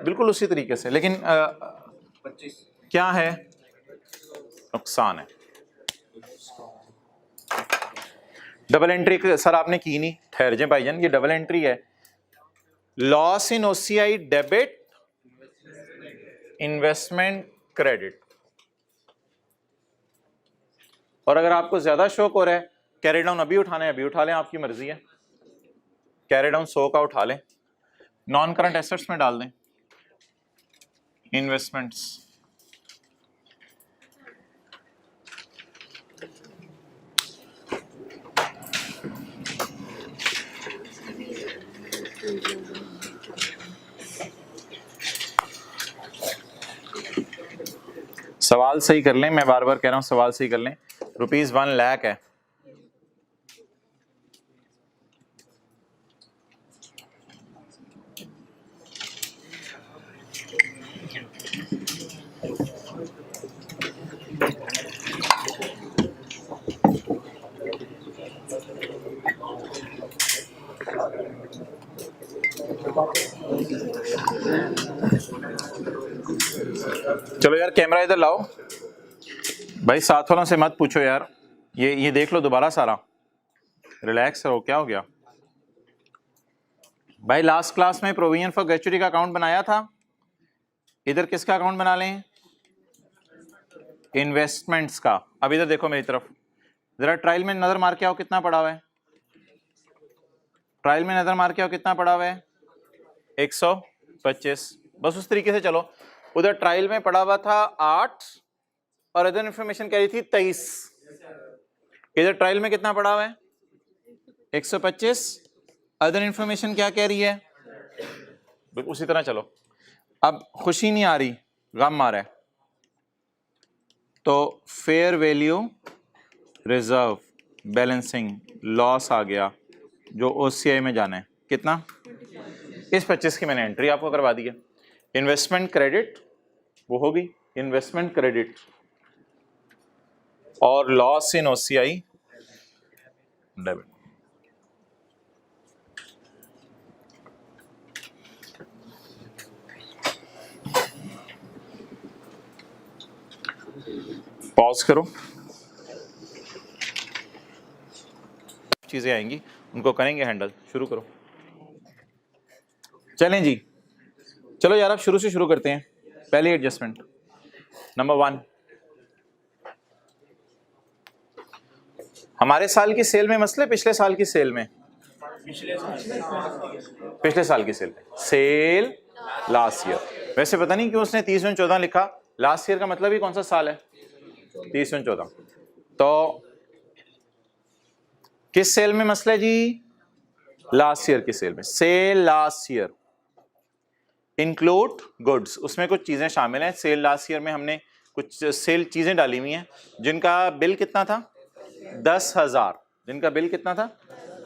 Speaker 1: बिल्कुल उसी तरीके से। लेकिन 25 क्या है? नुकसान है। डबल एंट्री सर आपने की नहीं, ठहर जाए भाईजान, ये डबल एंट्री है। Loss in OCI debit, investment credit. और अगर आपको ज्यादा शौक हो रहा है कैरी डाउन अभी उठाने अभी उठा लें, आपकी मर्जी है, कैरी डाउन 100 का उठा लें, नॉन करंट एसेट्स में डाल दें, इन्वेस्टमेंट्स। सवाल सही कर लें, मैं बार बार कह रहा हूं सवाल सही कर लें। ₹1 लाख है, चलो यार कैमरा इधर लाओ भाई, साथ वालों से मत पूछो यार, ये देख लो दोबारा सारा, रिलैक्स रहो। क्या हो गया भाई? लास्ट क्लास में प्रोविजन फॉर ग्रेचुइटी का अकाउंट बनाया था, इधर किसका अकाउंट बना लें? इन्वेस्टमेंट्स का। अब इधर देखो मेरी तरफ जरा, ट्रायल में नजर मार के आओ कितना पड़ा हुआ है, ट्रायल में नजर मार के आओ कितना पड़ा हुआ है? 125। बस उस तरीके से चलो। उधर ट्रायल में पड़ा हुआ था 8 और अदर इंफॉर्मेशन कह रही थी 23। इधर ट्रायल में कितना पड़ा हुआ है? 125। अदर इंफॉर्मेशन क्या कह रही है? उसी तरह चलो। अब खुशी नहीं आ रही, गम आ रहा है, तो fair value reserve balancing loss आ गया जो ओसीआई में जाना है, कितना? इस 25 की मैंने एंट्री आपको करवा दी है। इन्वेस्टमेंट क्रेडिट वो होगी इन्वेस्टमेंट क्रेडिट, और loss in OCI debit. Pause करो, चीजें आएंगी उनको करेंगे हैंडल। शुरू करो, चलें जी। चलो यार अब शुरू से शुरू करते हैं। पहली एडजस्टमेंट नंबर 1, हमारे साल की सेल में मसले पिछले साल की सेल में, पिछले साल की सेल में, सेल लास्ट ईयर। वैसे पता नहीं क्यों उसने 30/14 लिखा, लास्ट ईयर का मतलब ही कौन सा साल है? 30/14। तो किस सेल में मसला है जी? लास्ट ईयर की सेल में। Sale last year include goods, उसमें कुछ चीजें शामिल हैं। सेल लास्ट ईयर में हमने कुछ सेल चीजें डाली हुई हैं जिनका बिल कितना था? 10,000। जिनका बिल कितना था?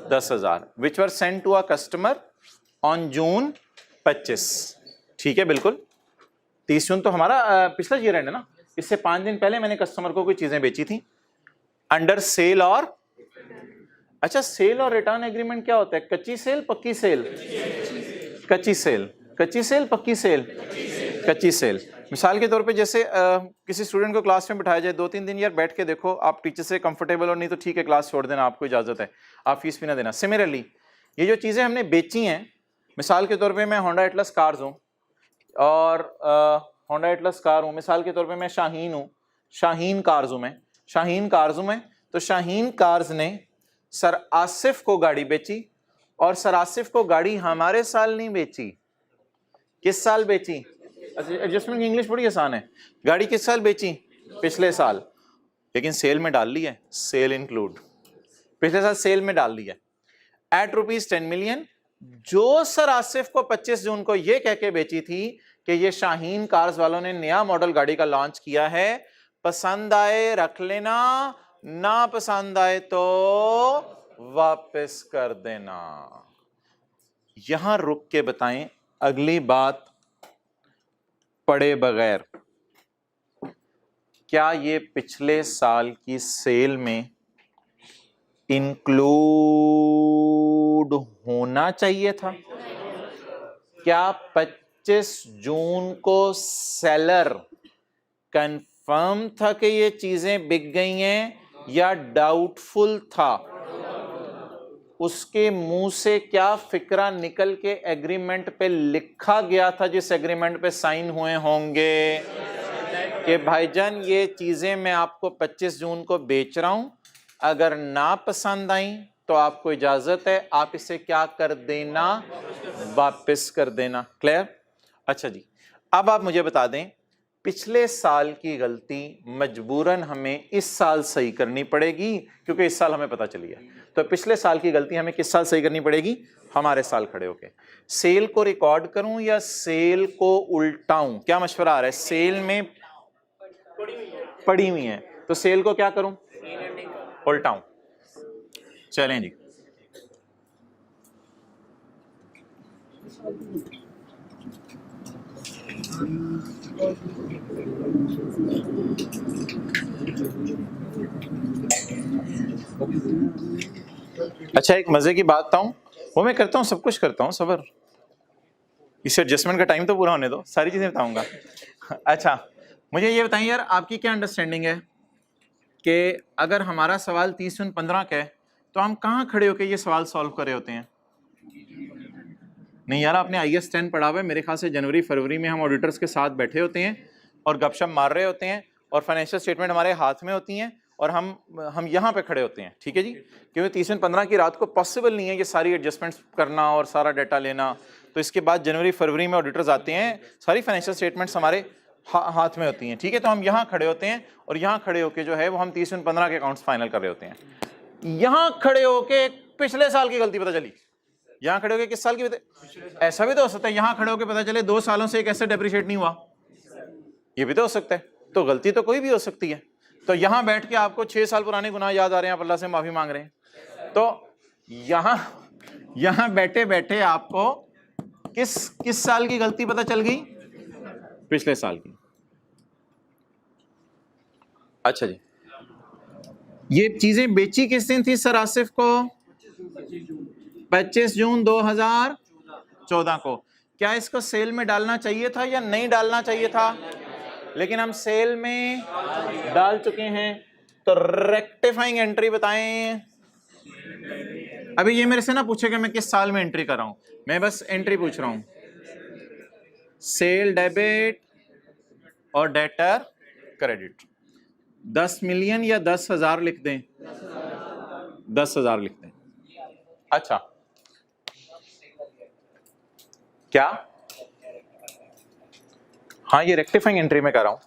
Speaker 1: 10,000। Which were sent to a customer on June 25। ठीक है, बिल्कुल 30 जून तो हमारा पिछला ईयर एंड है ना, इससे 5 दिन पहले मैंने कस्टमर को कोई चीजें बेची थी अंडर सेल और, अच्छा सेल और रिटर्न एग्रीमेंट क्या होता है? कच्ची सेल पक्की सेल? कच्ची सेल, कच्ची सेल पक्की सेल? कच्ची सेल। मिसाल के तौर पे जैसे किसी स्टूडेंट को क्लास में बिठाया जाए, 2-3 दिन यार बैठ के देखो, आप टीचर से कंफर्टेबल हो, नहीं तो ठीक है क्लास छोड़ देना, आपको इजाजत है, आप फीस भी ना देना। सिमिलरली ये जो चीजें हमने बेची हैं, मिसाल के तौर पे मैं होंडा एटलस कार्स हूँ और होंडा एटलस कार हूँ, मिसाल के तौर पे मैं शाहीन हूँ, शाहीन कार्स हूँ मैं, शाहीन कार्स हूँ मैं, तो शाहीन कार्स ने सर आसिफ को गाड़ी बेची और सर आसिफ को गाड़ी हमारे साल नहीं बेची, किस साल बेची? एडजस्टमेंट की इंग्लिश बड़ी आसान है। गाड़ी किस साल बेची? पिछले साल, लेकिन सेल में डाल ली है, सेल इंक्लूड, पिछले साल सेल में डाल दी है एट ₹10 मिलियन, जो सर आसिफ को 25 जून को यह कह के बेची थी कि ये शाहीन कार्स वालों ने नया मॉडल गाड़ी का लॉन्च किया है, पसंद आए रख लेना, ना पसंद आए तो वापस कर देना। यहां रुक के बताएं अगली बात पढ़े बगैर, क्या ये पिछले साल की सेल में इंक्लूड होना चाहिए था? क्या 25 जून को सेलर कंफर्म था कि ये चीजें बिक गई हैं या डाउटफुल था? उसके मुंह से क्या फिक्रा निकल के एग्रीमेंट पे लिखा गया था, जिस एग्रीमेंट पे साइन हुए होंगे कि भाईजान ये चीजें मैं आपको 25 जून को बेच रहा हूं, अगर ना पसंद आई तो आपको इजाजत है, आप इसे क्या कर देना, वापस कर देना। क्लियर? अच्छा जी, अब आप मुझे बता दें, पिछले साल की गलती मजबूरन हमें इस साल सही करनी पड़ेगी, क्योंकि इस साल हमें पता चली है। तो पिछले साल की गलती हमें किस साल सही करनी पड़ेगी? हमारे साल खड़े होके। सेल को रिकॉर्ड करूं या सेल को उल्टाऊं? क्या मशवरा आ रहा है? सेल में पड़ी हुई है, तो सेल को क्या करूं? उल्टाऊं। चलें जी, अच्छा एक मजे की बात बताऊं, वो मैं करता हूं, सब कुछ करता हूं, सबर, इस एडजस्टमेंट का टाइम तो पूरा होने दो, सारी चीजें बताऊंगा। अच्छा मुझे ये बताइए यार, आपकी क्या अंडरस्टैंडिंग है कि अगर हमारा सवाल 30/15 का है तो हम कहाँ खड़े होकर ये सवाल सॉल्व कर रहे होते हैं? नहीं यार, आपने IAS 10 पढ़ा हुआ है, मेरे ख्याल से जनवरी फरवरी में हम ऑडिटर्स के साथ बैठे होते हैं और गपशप मार रहे होते हैं और फाइनेंशियल स्टेटमेंट हमारे हाथ में होती हैं और हम यहाँ पे खड़े होते हैं, ठीक है जी, क्योंकि 30/15 की रात को पॉसिबल नहीं है ये सारी एडजस्टमेंट्स करना और सारा डाटा लेना। तो इसके बाद जनवरी फरवरी में ऑडिटर्स आते हैं, सारी फाइनेंशियल स्टेटमेंट्स हमारे हाथ में होती हैं, ठीक है। तो हम यहाँ खड़े होते हैं और यहाँ खड़े होके जो है वो हम 30/15 के अकाउंट्स फाइनल कर रहे होते हैं। यहाँ खड़े होके पिछले साल की गलती पता चली, यहाँ खड़े होके किस साल की? ऐसा भी तो हो सकता है यहाँ खड़े होके पता चले 2 सालों से एक ऐसे डेप्रिशिएट नहीं हुआ, ये भी तो हो सकता है। तो गलती तो कोई भी हो सकती है। तो यहाँ बैठ के आपको 6 साल पुराने गुनाह याद आ रहे हैं, आप अल्लाह से माफी मांग रहे हैं। तो यहाँ बैठे बैठे आपको किस साल की गलती पता चल गई? पिछले साल की। अच्छा जी, ये चीजें बेची किस दिन थी सर आसिफ को? 25 जून 2014 को। क्या इसको सेल में डालना चाहिए था या नहीं डालना चाहिए था? लेकिन हम सेल में डाल चुके हैं, तो रेक्टिफाइंग एंट्री बताएं। अभी ये मेरे से ना पूछेगा मैं किस साल में एंट्री कर रहा हूं, मैं बस एंट्री पूछ रहा हूं। सेल डेबिट और डेटर क्रेडिट 10 मिलियन या 10,000 लिख दें? 10,000 लिख दें। अच्छा क्या? हाँ ये रेक्टिफाइंग एंट्री में कर रहा हूं।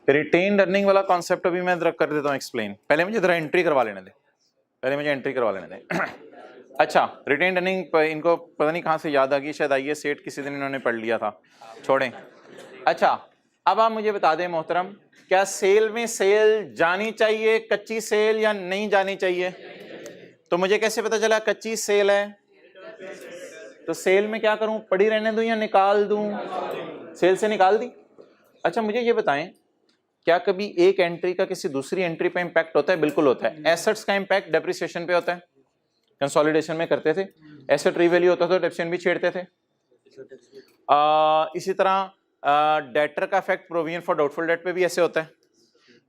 Speaker 1: रिटेन अर्निंग वाला कॉन्सेप्ट अभी मैं कर देता हूं एक्सप्लेन, पहले मुझे जरा एंट्री करवा लेने दे, पहले मुझे एंट्री करवा लेने दे। अच्छा रिटेन अर्निंग इनको पता नहीं कहां से याद आ गई, शायद आइए सेट किसी दिन इन्होंने पढ़ लिया था, छोड़ें। अच्छा अब आप मुझे बता दें मोहतरम, क्या सेल में सेल जानी चाहिए, कच्ची सेल, या नहीं जानी चाहिए? तो मुझे कैसे पता चला कच्ची सेल है? तो सेल में क्या करूं, पड़ी रहने दूं या निकाल दूं? सेल से निकाल दी। अच्छा मुझे ये बताएं, क्या कभी एक एंट्री का किसी दूसरी एंट्री पे इंपैक्ट होता है? बिल्कुल होता है। एसेट्स का इंपैक्ट डेप्रिसिएशन पे होता है, कंसोलिडेशन में करते थे, एसेट रीवैल्यू होता था तो डेप्रिसिएशन भी छेड़ते थे। इसी तरह डेटर का effect provision for doubtful debt पे भी ऐसे होता है।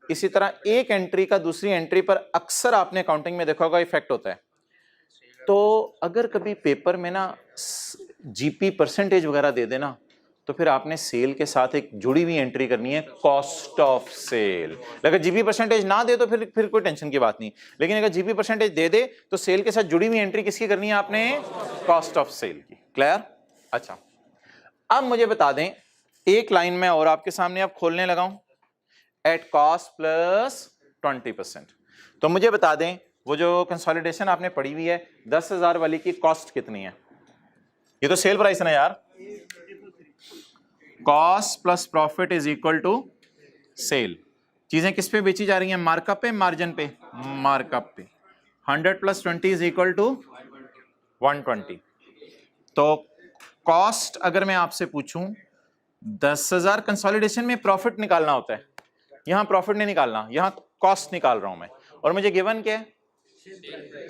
Speaker 1: इसी तरह एक एंट्री का दूसरी एंट्री पर अक्सर आपने अकाउंटिंग में देखा होगा इफेक्ट होता है। तो अगर कभी पेपर में ना जीपी परसेंटेज वगैरह दे देना, तो फिर आपने सेल के साथ एक जुड़ी हुई एंट्री करनी है, कॉस्ट ऑफ सेल। अगर जीपी परसेंटेज ना दे तो फिर कोई टेंशन की बात नहीं, लेकिन अगर जीपी परसेंटेज दे दे तो सेल के साथ जुड़ी हुई एंट्री किसकी करनी है आपने? कॉस्ट ऑफ सेल की। क्लियर? अच्छा अब मुझे बता दें, एक लाइन में और आपके सामने अब खोलने लगाऊं, एट कॉस्ट प्लस 20%। तो मुझे बता दें वो जो कंसोलिडेशन आपने पढ़ी हुई है 10,000 वाली की कॉस्ट कितनी है? ये तो सेल प्राइस है ना यार, cost plus profit is equal to sale. चीजें किस पे बेची जा रही हैं? मार्कअप पे, मार्जिन पे? मार्कअप पे। 100 + 20 इज इक्वल टू 120। तो कॉस्ट अगर मैं आपसे पूछूं 10,000, कंसोलिडेशन में प्रॉफिट निकालना होता है, यहां प्रॉफिट नहीं निकालना, यहां कॉस्ट निकाल रहा हूं मैं, और मुझे गिवन क्या है?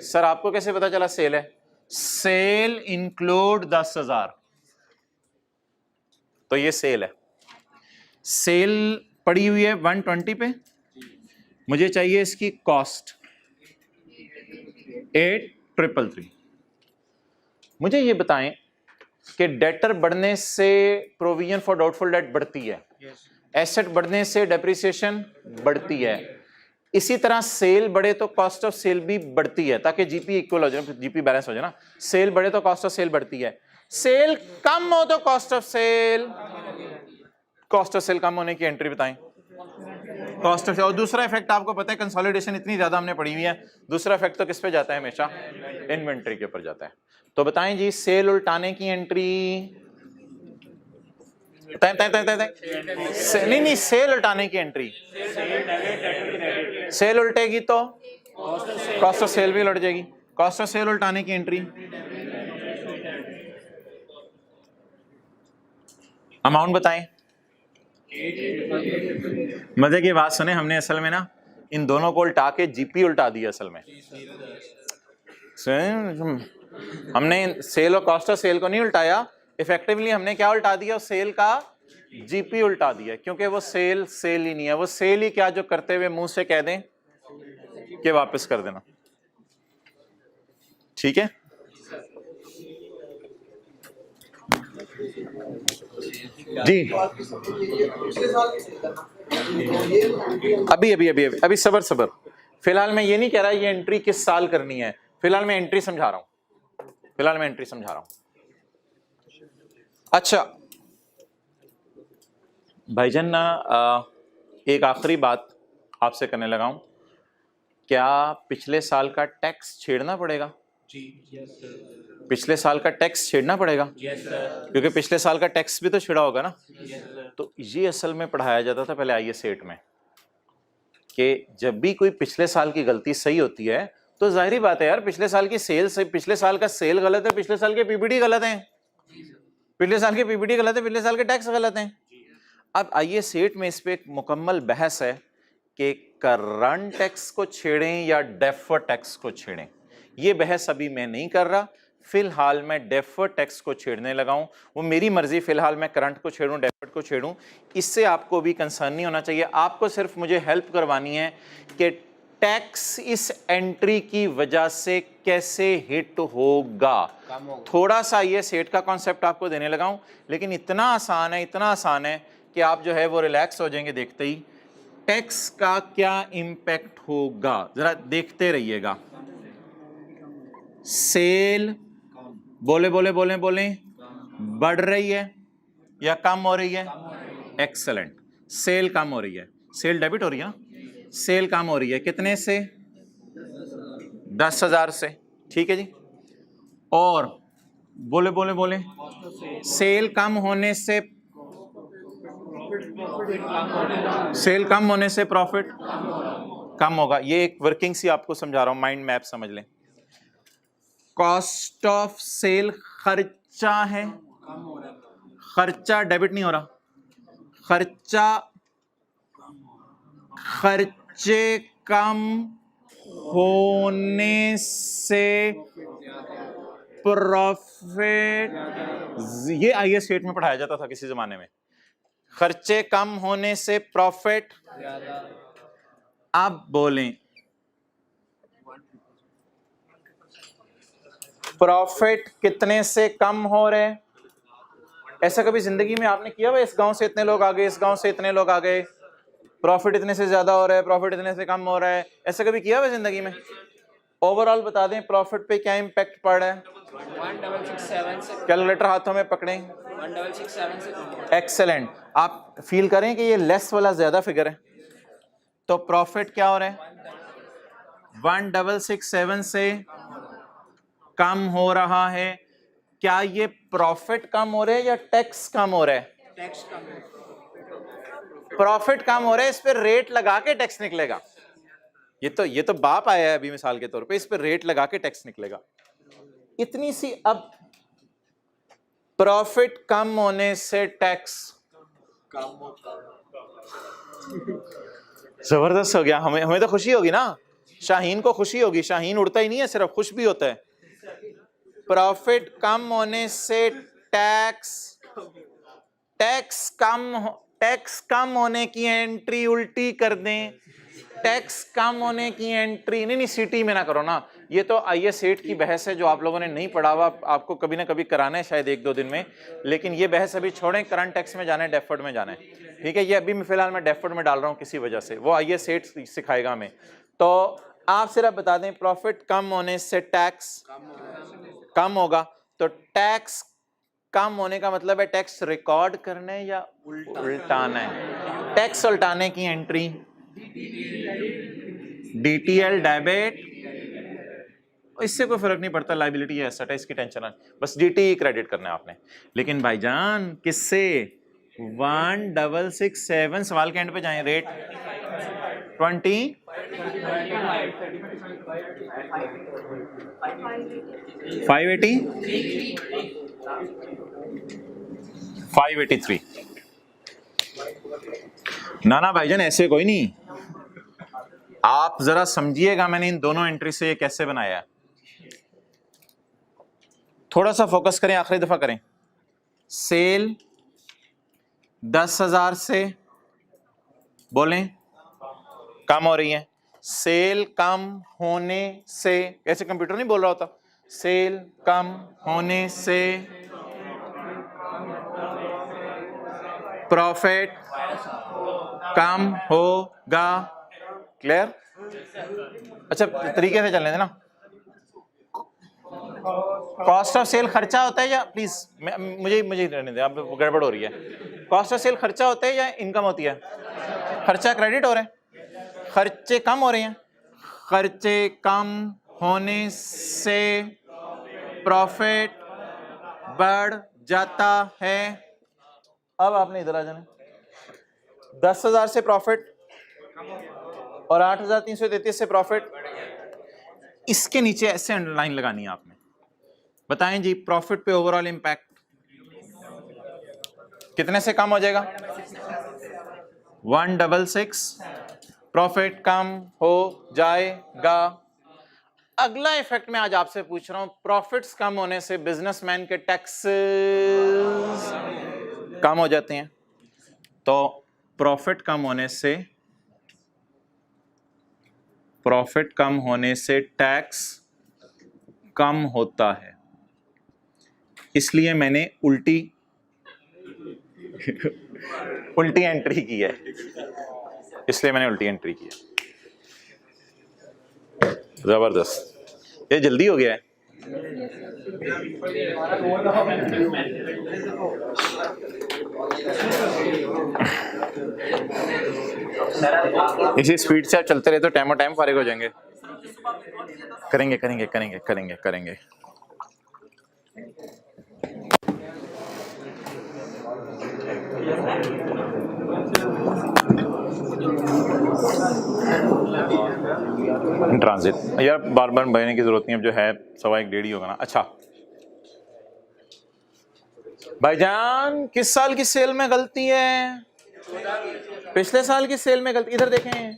Speaker 1: सर आपको कैसे पता चला सेल है? सेल इंक्लूड 10,000, तो ये सेल है। सेल पड़ी हुई है 120 पे, मुझे चाहिए इसकी कॉस्ट, 8333। मुझे ये बताएं कि डेटर बढ़ने से प्रोविजन फॉर डाउटफुल डेट बढ़ती है, एसेट बढ़ने से डेप्रिसिएशन बढ़ती है, इसी तरह सेल बढ़े तो कॉस्ट ऑफ सेल भी बढ़ती है, ताकि जीपी इक्वल हो जाए, जीपी बैलेंस हो जाए ना। सेल बढ़े तो कॉस्ट ऑफ सेल बढ़ती है, सेल कम हो तो कॉस्ट ऑफ सेल कम होने की एंट्री बताएं। कॉस्ट ऑफ, और दूसरा इफेक्ट आपको पता है, कंसोलिडेशन इतनी ज्यादा हमने पढ़ी हुई है, दूसरा इफेक्ट तो किस पे जाता है हमेशा? इन्वेंट्री के ऊपर जाता है। तो बताएं जी, सेल उल्टाने की एंट्री, नहीं, सेल उल्टाने की एंट्री, सेल उल्टेगी तो कॉस्ट ऑफ सेल भी उलट जाएगी। कॉस्ट ऑफ सेल उल्टाने की एंट्री, अमाउंट बताएं। मजे की बात सुने, हमने असल में ना इन दोनों को उल्टा के जीपी उल्टा दिया। असल में हमने सेल और कॉस्ट ऑफ सेल को नहीं उल्टाया, इफेक्टिवली हमने क्या उल्टा दिया? सेल का जीपी उल्टा दिया, क्योंकि वो सेल ही नहीं है, वो सेल ही क्या जो करते हुए मुंह से कह दें कि वापस कर देना। ठीक है, जी अभी सबर। फिलहाल मैं ये नहीं कह रहा ये एंट्री किस साल करनी है, फिलहाल मैं एंट्री समझा रहा हूं। अच्छा भाईजान ना, एक आखिरी बात आपसे करने लगा हूं, क्या पिछले साल का टैक्स छेड़ना पड़ेगा? पिछले साल का टैक्स छेड़ना पड़ेगा, क्योंकि पिछले साल का टैक्स भी तो छिड़ा होगा ना। तो ये असल में पढ़ाया जाता था पहले आईए सेट में, कि जब भी कोई पिछले साल की गलती सही होती है तो जाहिर बात है यार, पिछले साल की सेल से, पिछले साल का सेल गलत है, पिछले साल के पीपीटी गलत है, पिछले साल के पीपीटी गलत है, पिछले साल के टैक्स गलत हैं। अब आइए सेट में इस पे एक मुकम्मल बहस है कि करंट टैक्स को छेड़ें या डेफर्ड टैक्स को छेड़ें। ये बहस अभी मैं नहीं कर रहा, फिलहाल मैं डेफर्ड टैक्स को छेड़ने लगा हूं। वो मेरी मर्जी, फिलहाल मैं करंट को छेड़ूं डेफर्ड को छेड़ूं, इससे आपको भी कंसर्न नहीं होना चाहिए। आपको सिर्फ मुझे हेल्प करवानी है कि टैक्स इस एंट्री की वजह से कैसे हिट होगा। थोड़ा सा ये सेट का कॉन्सेप्ट आपको देने लगा हूं, लेकिन इतना आसान है कि आप जो है वो रिलैक्स हो जाएंगे देखते ही। टैक्स का क्या इंपैक्ट होगा जरा देखते रहिएगा। सेल बोले बढ़ रही है या कम हो रही है? एक्सेलेंट, सेल कम हो रही है, सेल डेबिट हो रही है ना, सेल कम हो रही है, कितने से? 10,000 से। ठीक है जी। और बोले सेल कम होने से, प्रॉफिट कम होगा। ये एक वर्किंग सी आपको समझा रहा हूं, माइंड मैप समझ लें। कॉस्ट ऑफ सेल खर्चा है, खर्चा डेबिट नहीं हो रहा, खर्चे कम होने से प्रॉफिट, ये आईए स्टेट में पढ़ाया जाता था किसी जमाने में, खर्चे कम होने से प्रॉफिट। अब बोलें प्रॉफिट कितने से कम हो रहे? ऐसा कभी जिंदगी में आपने किया हुआ? इस गांव से इतने लोग आ गए, इस गांव से इतने लोग आ गए, प्रॉफिट इतने से ज्यादा हो रहा है, प्रॉफिट इतने से कम हो रहा है, ऐसा कभी किया हुआ जिंदगी में? ओवरऑल बता दें प्रॉफिट पे क्या इंपैक्ट पड़ रहा है?
Speaker 2: 1667 से,
Speaker 1: कैलकुलेटर हाथों में पकड़ें,
Speaker 2: 1667 से।
Speaker 1: एक्सेलेंट। आप फील करें कि ये लेस वाला ज्यादा फिगर है, तो प्रॉफिट क्या हो रहा है? 1667 से कम हो रहा है। क्या ये प्रॉफिट कम हो रहा है या टैक्स कम हो रहा है?
Speaker 2: टैक्स कम,
Speaker 1: प्रॉफिट कम हो रहा है, इस पे रेट लगा के टैक्स निकलेगा। ये तो बाप आया है अभी मिसाल के तौर पे, इस पे रेट लगा के टैक्स निकलेगा। इतनी सी, अब प्रॉफिट कम होने से टैक्स
Speaker 2: कम होता
Speaker 1: जबरदस्त हो गया। हमें तो खुशी होगी ना, शाहीन को खुशी होगी, शाहीन उड़ता ही नहीं है, सिर्फ खुश भी होता है। प्रॉफिट कम होने से टैक्स कम होने की एंट्री उल्टी कर दें टैक्स कम होने की एंट्री, नहीं सीटी में ना करो ना, ये तो IS 8 की बहस है जो आप लोगों ने नहीं पढ़ा हुआ, आपको कभी ना कभी कराना है शायद 1-2 दिन में, लेकिन ये बहस अभी छोड़ें, करंट टैक्स में जाना है, डेफर्ड में जाना है, ठीक है। ये अभी मैं फिलहाल मैं डेफर्ड में डाल रहा हूँ किसी वजह से, वो IS 8 सिखाएगा हमें। तो आप सिर्फ बता दें प्रॉफिट कम होने से टैक्स कम होगा, तो टैक्स कम होने का मतलब है टैक्स रिकॉर्ड करने या उल्टाना है। टैक्स उल्टाने की एंट्री DTL डेबिट, इससे कोई फर्क नहीं पड़ता, लाइबिलिटी है एसेट है, इसकी टेंशन है, बस DTE क्रेडिट करना है आपने। लेकिन भाईजान किससे? 1667 सवाल के एंड पे जाएं, रेट 20 580 583। ना भाईजान ऐसे कोई नहीं, आप जरा समझिएगा मैंने इन दोनों एंट्री से ये कैसे बनाया है, थोड़ा सा फोकस करें, आखिरी दफा करें। सेल 10,000 से बोलें कम हो रही है, सेल कम होने से, ऐसे कंप्यूटर नहीं बोल रहा होता, सेल कम होने से प्रॉफिट कम होगा। क्लियर? अच्छा तरीके से चलने देना। कॉस्ट ऑफ सेल खर्चा होता है या, प्लीज मुझे रहने दे, आप गड़बड़ हो रही है। कॉस्ट ऑफ सेल खर्चा होता है या इनकम होती है? खर्चा क्रेडिट हो रहा है, खर्चे कम हो रहे हैं, खर्चे कम होने से प्रॉफिट बढ़ जाता है। अब आपने इधर आ जाना, 10,000 से प्रॉफिट और 8,333 से प्रॉफिट, इसके नीचे ऐसे अंडरलाइन लगानी है आपने। बताएं जी प्रॉफिट पे ओवरऑल इंपैक्ट कितने से कम हो जाएगा? 166 प्रॉफिट कम हो जाएगा। अगला इफेक्ट मैं आज आपसे पूछ रहा हूं, प्रॉफिट्स कम होने से बिजनेसमैन के टैक्स कम हो जाते हैं, तो प्रॉफिट कम होने से टैक्स कम होता है, इसलिए मैंने उल्टी एंट्री की है, जबरदस्त, ये जल्दी हो गया है। इसी स्पीड से आप चलते रहे तो टाइम फारिग हो जाएंगे। करेंगे। ट्रांजिट यार बार बहने की जरूरत नहीं, अब जो है 1:15 होगा ना। अच्छा भाईजान किस साल की सेल में गलती है? पिछले साल की सेल में गलती, इधर देखें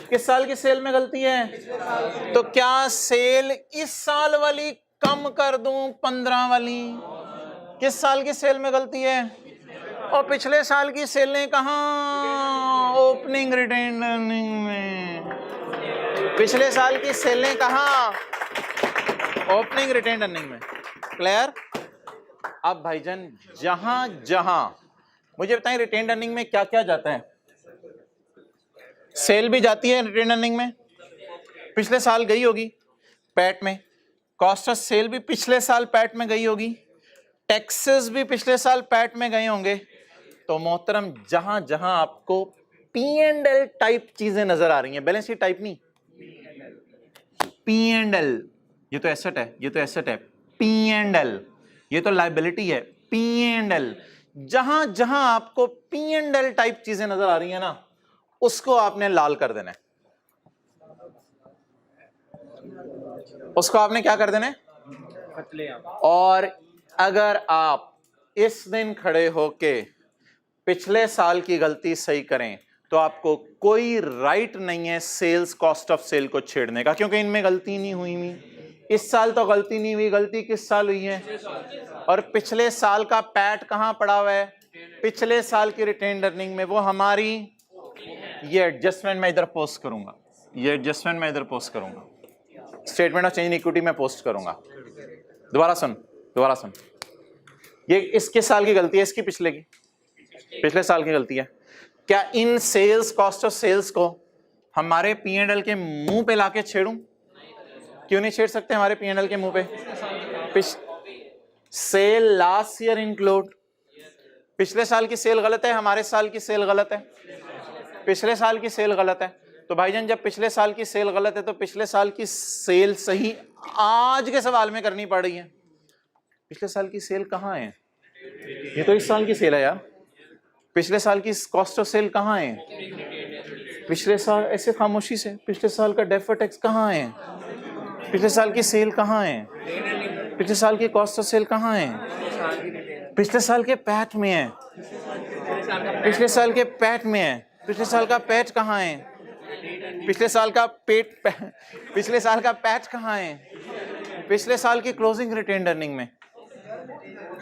Speaker 1: किस साल की सेल में गलती है, तो क्या सेल इस साल वाली कम कर दूं 15 वाली? किस साल की सेल में गलती है? और पिछले साल की सेलें कहां? ओपनिंग रिटेन अर्निंग में। पिछले साल की सेलें कहां? ओपनिंग रिटेन अर्निंग में। क्लियर? अब भाईजान जहां मुझे बताएं रिटेन अर्निंग में क्या क्या जाता है? सेल भी जाती है रिटेन अर्निंग में, पिछले साल गई होगी पैट में, कॉस्ट ऑफ सेल भी पिछले साल पैट में गई होगी, टैक्सेस भी पिछले साल पैट में गए होंगे। तो मोहतरम जहां जहां आपको P&L टाइप चीजें नजर आ रही हैं, बैलेंस शीट टाइप नहीं, P&L, ये तो एसेट है, P&L ये तो लायबिलिटी है, P&L, जहां जहां आपको P&L टाइप चीजें नजर आ रही है ना, उसको आपने लाल कर देना है, उसको आपने क्या कर देना है। और अगर आप इस दिन खड़े होके पिछले साल की गलती सही करें तो आपको कोई राइट नहीं है सेल्स कॉस्ट ऑफ सेल को छेड़ने का, क्योंकि इनमें गलती नहीं हुई। इस साल तो गलती नहीं हुई, गलती किस साल हुई है? और पिछले साल का पैट कहां पड़ा हुआ है? पिछले साल की रिटेन अर्निंग में। वो हमारी ये एडजस्टमेंट मैं इधर पोस्ट करूंगा। ये एडजस्टमेंट मैं इधर पोस्ट करूंगा, statement of change in equity में पोस्ट करूंगा। दोबारा सुन, ये इस किस साल की गलती है? इसकी पिछले साल की गलती है। क्या इन सेल्स कॉस्ट ऑफ सेल्स को हमारे P&L के मुंह पे लाके छेड़ूं? क्यों नहीं छेड़ सकते हमारे P&L के मुंह पे? सेल लास्ट ईयर इंक्लूड, पिछले साल की सेल गलत है, हमारे साल की सेल गलत है, पिछले साल की सेल गलत है। तो भाईजान जब पिछले साल की सेल गलत है तो पिछले साल की सेल सही आज के सवाल में करनी पड़ रही है। पिछले साल की सेल कहाँ है? ये तो इस साल की सेल है यार। पिछले साल की कॉस्ट ऑफ सेल कहाँ है? पिछले साल, ऐसे खामोशी से, पिछले साल का डेफर टैक्स कहाँ है? पिछले साल की सेल कहाँ है? पिछले साल की कॉस्ट ऑफ सेल कहाँ है? पिछले साल के पैट में है, पिछले साल के पैट में है। पिछले साल का पैट कहाँ है? पिछले साल का पिछले साल का पैट कहाँ है? पिछले साल की क्लोजिंग रिटेन्ड अर्निंग में।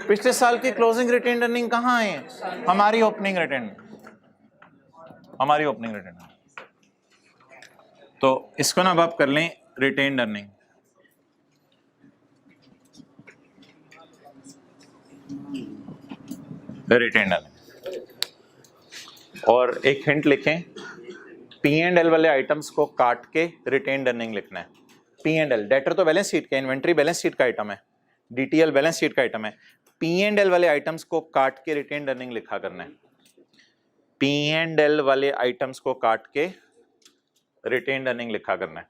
Speaker 1: पिछले साल की क्लोजिंग रिटेन्ड अर्निंग कहाँ है? हमारी ओपनिंग रिटेन्ड, तो इसको ना अब आप कर लें रिटेन्ड अर्निंग। रिटेन्ड अर्निंग, और एक हिंट लिखें, P&L वाले आइटम्स को काट के रिटेन्ड अर्निंग लिखना है। P&L, डेटर तो बैलेंस शीट का, इन्वेंट्री बैलेंस शीट का आइटम है, DTL बैलेंस शीट का आइटम है। P&L वाले आइटम्स को काट के रिटेन्ड अर्निंग लिखा करना है। P&L वाले आइटम्स को काट के रिटेन्ड अर्निंग लिखा करना है।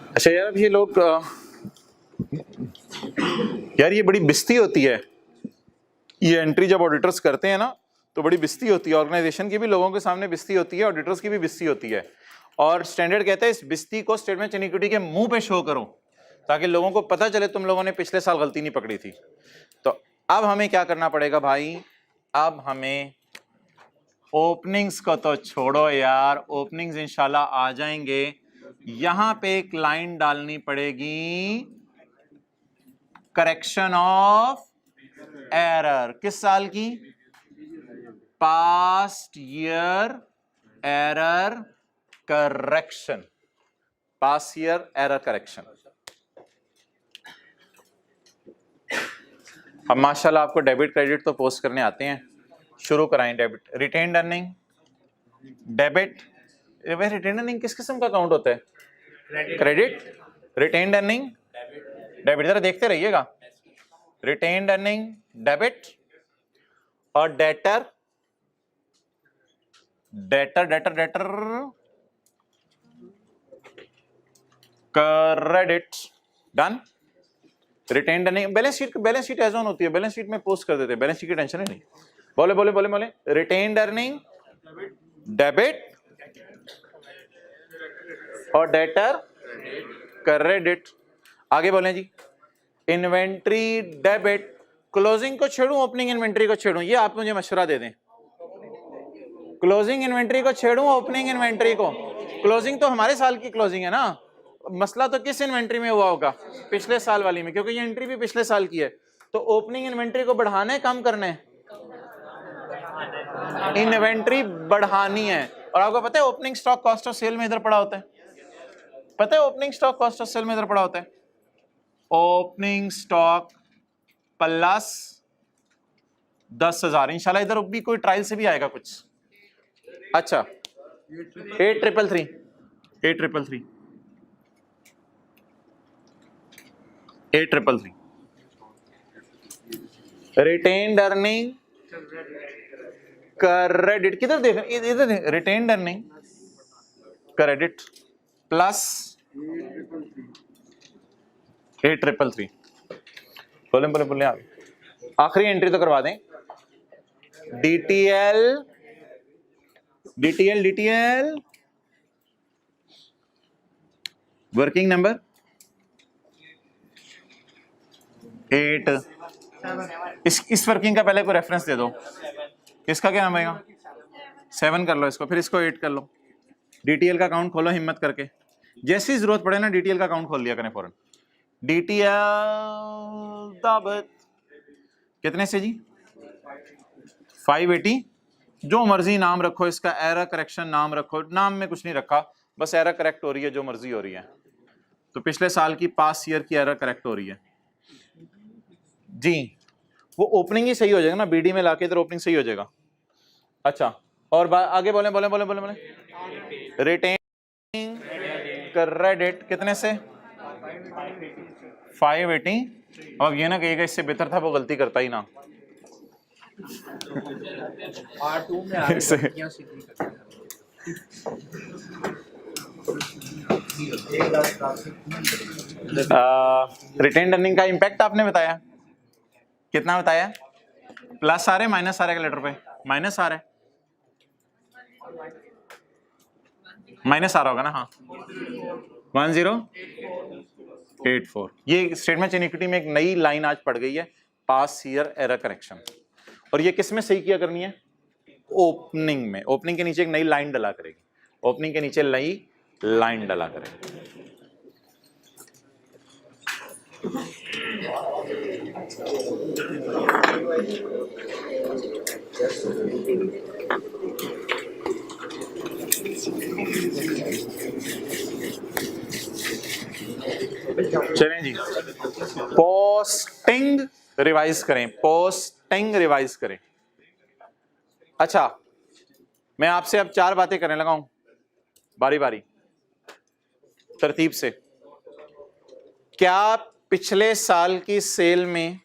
Speaker 1: अच्छा यार, अब ये लोग यार ये बड़ी बिस्ती होती है, ये एंट्री जब ऑडिटर्स करते हैं ना तो बड़ी बिस्ती होती है। ऑर्गेनाइजेशन की भी लोगों के सामने बिस्ती होती है, ऑडिटर्स की भी बिस्ती होती है। और स्टैंडर्ड कहता है इस बिस्ती को स्टेटमेंट ऑफ इक्विटी के मुंह पे शो करो ताकि लोगों को पता चले तुम लोगों ने पिछले साल गलती नहीं पकड़ी थी। तो अब हमें क्या करना पड़ेगा भाई? अब हमें ओपनिंग्स को तो छोड़ो यार, ओपनिंग्स इंशाल्लाह आ जाएंगे। यहां पे एक लाइन डालनी पड़ेगी, करेक्शन ऑफ एरर। किस साल की? Past year error correction, past year error correction. हम माशाल्लाह आपको डेबिट क्रेडिट तो पोस्ट करने आते हैं, शुरू कराएं। Debit retained earning, debit. Retained earning किस किस्म का अकाउंट होता है? Credit, retained earning, debit. जरा देखते रहिएगा, रिटेन्ड अर्निंग, डेबिट। और debtor, debtor debtor debtor credit. Done. Retained earning, balance sheet as on होती है, बैलेंस शीट में पोस्ट कर देते हैं, बैलेंस शीट की टेंशन ही नहीं। बोले बोले बोले बोले रिटेन्ड अर्निंग, डेबिट और डेटर क्रेडिट। आगे बोलें जी। इन्वेंट्री डेबिट, क्लोजिंग को छेड़ूं ओपनिंग इन्वेंट्री को छेड़ूं? ये आप मुझे मशवरा दे दें। क्लोजिंग इन्वेंट्री को छेड़ूं ओपनिंग इन्वेंट्री को? क्लोजिंग तो हमारे साल की क्लोजिंग है ना, मसला तो किस इन्वेंट्री में हुआ होगा? पिछले साल वाली में, क्योंकि ये एंट्री भी पिछले साल की है। तो ओपनिंग इन्वेंट्री को बढ़ाना है कम करना है? इन्वेंट्री बढ़ानी है। और आपको पता है opening stock cost of sale में इधर पड़ा होता है? पता है opening stock cost of sale में इधर पड़ा होता है? Opening stock plus 10,000। इंशाल्लाह इधर भी कोई ट्रायल से भी आएगा कुछ। अच्छा 8333 रिटेन्ड अर्निंग क्रेडिट, किधर देख, इधर रिटेन्ड अर्निंग क्रेडिट प्लस 8333। बोले बोले बोले आप आखिरी एंट्री तो करवा दें। DTL working number 8। इस वर्किंग का पहले कोई रेफरेंस दे दो। इसका क्या नाम आएगा? 7 कर लो इसको, फिर इसको 8 कर लो। DTL का अकाउंट खोलो हिम्मत करके, जैसी जरूरत पड़े ना DTL का अकाउंट खोल लिया करें फौरन। DTL दाबत कितने से जी? 580। जो मर्जी नाम रखो इसका, एरर करेक्शन नाम रखो, नाम में कुछ नहीं रखा, बस एरर करेक्ट हो रही है जो मर्जी हो रही है। तो पिछले साल की पास ईयर की एरर करेक्ट हो रही है जी। वो ओपनिंग ही सही हो जाएगा ना, बीडी में लाके इधर ओपनिंग सही हो जाएगा। अच्छा, और आगे बोले बोले बोले बोले बोले रिटेन क्रेडिट कितने से? 580। अब ये ना कहिएगा इससे बेहतर था, वो गलती करता ही ना।
Speaker 2: R2 में आ
Speaker 1: इसे-
Speaker 2: गया सीधी करते
Speaker 1: रिटेन अर्निंग का इम्पैक्ट आपने बताया, कितना बताया? प्लस आ रहे माइनस आ रहे कैलकुलेटर पे? माइनस आ रहा है, माइनस आ रहा होगा ना? हाँ 1084। ये स्टेटमेंट इनिक्विटी में एक नई लाइन आज पड़ गई है, पास ईयर एरर करेक्शन। और ये किस में सही किया करनी है? ओपनिंग में। ओपनिंग के नीचे एक नई लाइन डला करेगी, ओपनिंग के नीचे नई लाइन डला करेगी। चलें जी, पोस्टिंग रिवाइज करें, पोस्टिंग रिवाइज करें। अच्छा, मैं आपसे अब 4 बातें करने लगा हूं बारी बारी तरतीब से। क्या पिछले साल की सेल में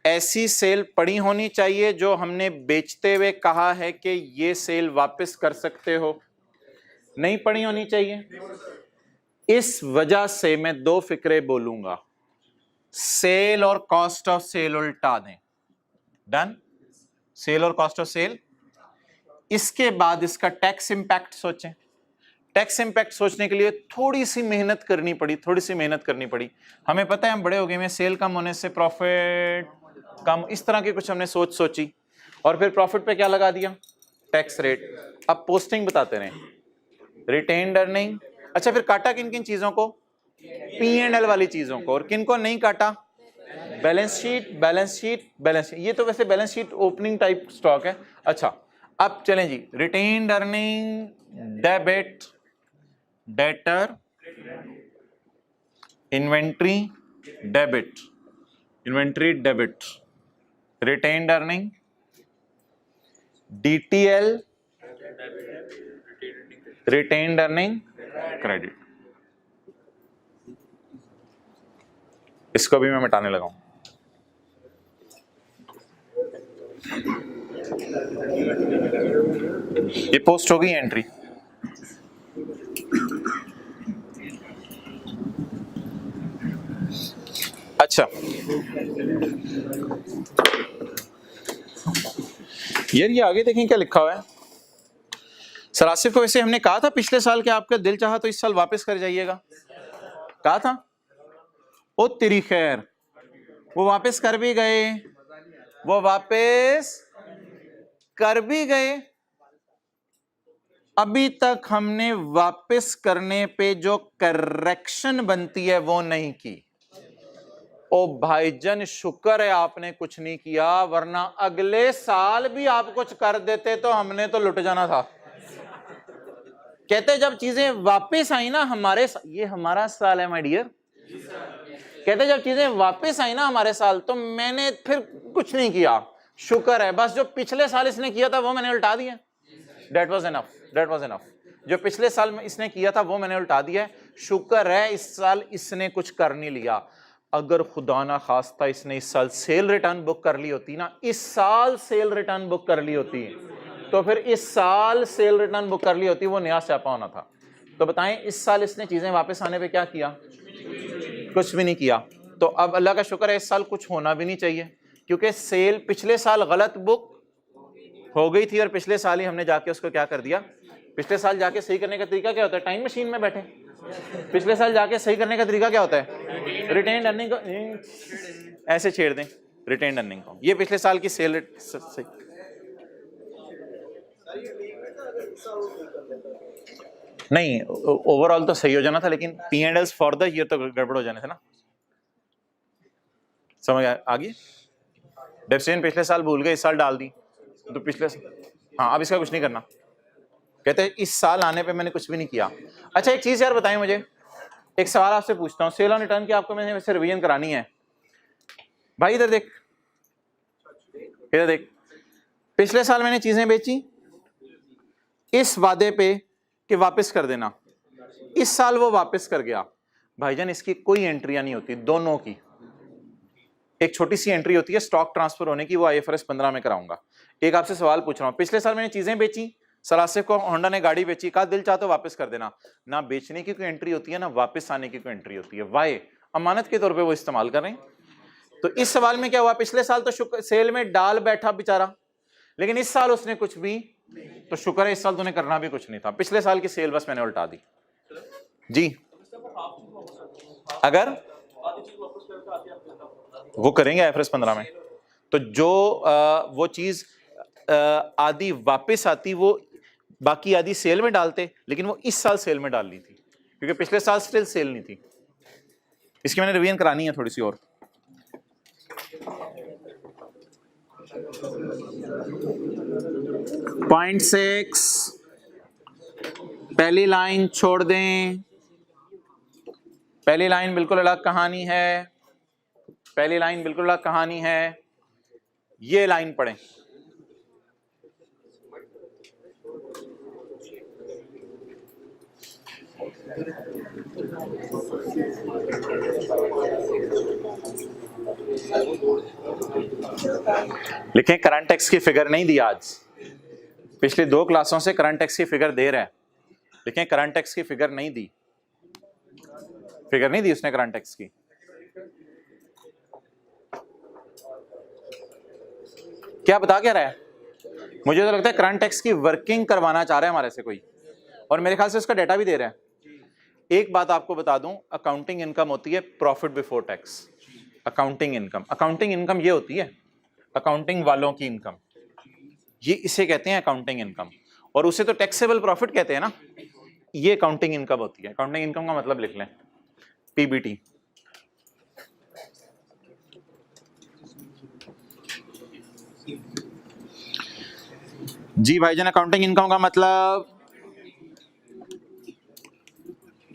Speaker 1: ऐसी सेल पड़ी होनी चाहिए जो हमने बेचते हुए कहा है कि ये सेल वापस कर सकते हो? नहीं पड़ी होनी चाहिए। इस वजह से मैं 2 फिक्रे बोलूंगा, सेल और कॉस्ट ऑफ सेल उल्टा दें। डन? सेल और कॉस्ट ऑफ सेल। इसके बाद इसका टैक्स इंपैक्ट सोचें। टैक्स इंपैक्ट सोचने के लिए थोड़ी सी मेहनत करनी पड़ी। हमें पता है हम बड़े हो गए में, सेल कम होने से प्रॉफिट कम, इस तरह की कुछ हमने सोची और फिर प्रॉफिट पे क्या लगा दिया? Tax rate. अब पोस्टिंग बताते रहे, रिटेन्ड अर्निंग। अच्छा, फिर काटा किन किन चीजों को? P&L वाली चीजों को। और किन को नहीं काटा? Balance sheet. ये तो वैसे balance sheet opening type stock है। अच्छा, अब चलें जी, retained earning, debit, debtor, inventory debit, retained earning, DTL, retained earning, credit. इसको भी मैं मिटाने लगा हूं। ये पोस्ट हो गई एंट्री। अच्छा, यार ये आगे देखें क्या लिखा हुआ है। सर आसिफ को वैसे हमने कहा था पिछले साल के आपका दिल चाहा तो इस साल वापस कर जाइएगा, कहा था। ओ तेरी खैर, वो वापस कर भी गए, अभी तक हमने वापस करने पे जो करेक्शन बनती है वो नहीं की। ओ भाईजन, शुक्र है आपने कुछ नहीं किया, वरना अगले साल भी आप कुछ कर देते तो हमने तो लुट जाना था। कहते जब चीजें वापस आई ना ये हमारा साल है माय डियर। कहते जब चीजें वापस आई ना हमारे साल, तो मैंने फिर कुछ नहीं किया, शुक्र है, बस जो पिछले साल इसने किया था वो मैंने उल्टा दिया। That was enough। जो पिछले साल में इसने किया था वो मैंने उल्टा दिया, शुक्र है इस साल इसने कुछ कर नहीं लिया। अगर खुदा ना खास्ता इसने इस साल सेल रिटर्न बुक कर ली होती ना, इस साल सेल रिटर्न बुक कर ली होती, तो फिर इस साल सेल रिटर्न बुक कर ली होती, वो नया स्यापा होना था। तो बताएं इस साल इसने चीजें वापस आने पे क्या किया? कुछ भी नहीं किया। तो अब अल्लाह का शुक्र है इस साल कुछ होना भी नहीं चाहिए, क्योंकि सेल पिछले साल गलत बुक हो गई थी और पिछले साल ही हमने जाके उसको क्या कर दिया। पिछले साल जाके सही करने का तरीका क्या होता है? टाइम मशीन में बैठे पिछले साल जाके सही करने का तरीका क्या होता है? रिटेन्ड अर्निंग को ऐसे छेड़ दें, रिटेन्ड अर्निंग को, ये पिछले साल की सेल सही। नहीं, ओवरऑल तो सही हो जाना था, लेकिन P&Ls फॉर द ईयर तो गड़बड़ हो जाने थे ना। समझ आ गई? डेप्रिसिएशन पिछले साल भूल गए, इस साल डाल दी तो पिछले हाँ, अब इसका कुछ नहीं करना। कहते हैं इस साल आने पे मैंने कुछ भी नहीं किया। अच्छा एक चीज यार बताएं मुझे, एक सवाल आपसे पूछता हूँ, सेल ऑन रिटर्न की आपको मैंने वैसे रिवीजन करानी है। भाई इधर देख, इधर देख, पिछले साल मैंने चीजें बेची इस वादे पे कि वापस कर देना, इस साल वो वापस कर गया। भाईजान इसकी कोई एंट्रियां नहीं होती, दोनों की। एक छोटी सी एंट्री होती है स्टॉक ट्रांसफर होने की, वो IFRS 15 में कराऊंगा। एक आपसे सवाल पूछ रहा हूं, पिछले साल मैंने चीजें बेची, सलासिफ को होंडा ने गाड़ी बेची, कहा दिल चाहते वापस कर देना। ना बेचने की कोई एंट्री होती है, ना वापस आने की कोई एंट्री होती है। वाई? अमानत के तौर पे वो इस्तेमाल कर रहे हैं। तो इस सवाल में क्या हुआ, पिछले साल तो सेल में डाल बैठा बेचारा, लेकिन इस साल उसने कुछ भी, तो शुक्र है इस साल तूने करना भी कुछ नहीं था, पिछले साल की सेल बस मैंने उल्टा दी जी। अगर वो करेंगे IFRS 15 में, तो जो वो चीज आधी वापस आती, वो बाकी आधी सेल में डालते, लेकिन वो इस साल सेल में डाल ली थी, क्योंकि पिछले साल स्टिल सेल नहीं थी। इसकी मैंने रिवीजन करानी है थोड़ी सी और। पॉइंट 6, पहली लाइन छोड़ दें, पहली लाइन बिल्कुल अलग कहानी है, पहली लाइन बिल्कुल अलग कहानी है। ये लाइन पढ़ें, लिखें करंट टैक्स की फिगर नहीं दी आज, पिछली 2 क्लासों से करंट टैक्स की फिगर दे रहा है, लिखें करंट टैक्स की फिगर नहीं दी, फिगर नहीं दी उसने करंट टैक्स की। क्या बता क्या रहा है? मुझे तो लगता है करंट टैक्स की वर्किंग करवाना चाह रहा है हमारे से कोई, और मेरे ख्याल से उसका डाटा भी दे रहा है। एक बात आपको बता दूं, अकाउंटिंग इनकम होती है profit before tax. Accounting income ये होती है अकाउंटिंग वालों की इनकम, ये इसे कहते हैं अकाउंटिंग इनकम, और उसे तो टैक्सेबल प्रॉफिट कहते हैं ना। ये अकाउंटिंग इनकम होती है। अकाउंटिंग इनकम का मतलब लिख लें, PBT। जी भाईजान, अकाउंटिंग इनकम का मतलब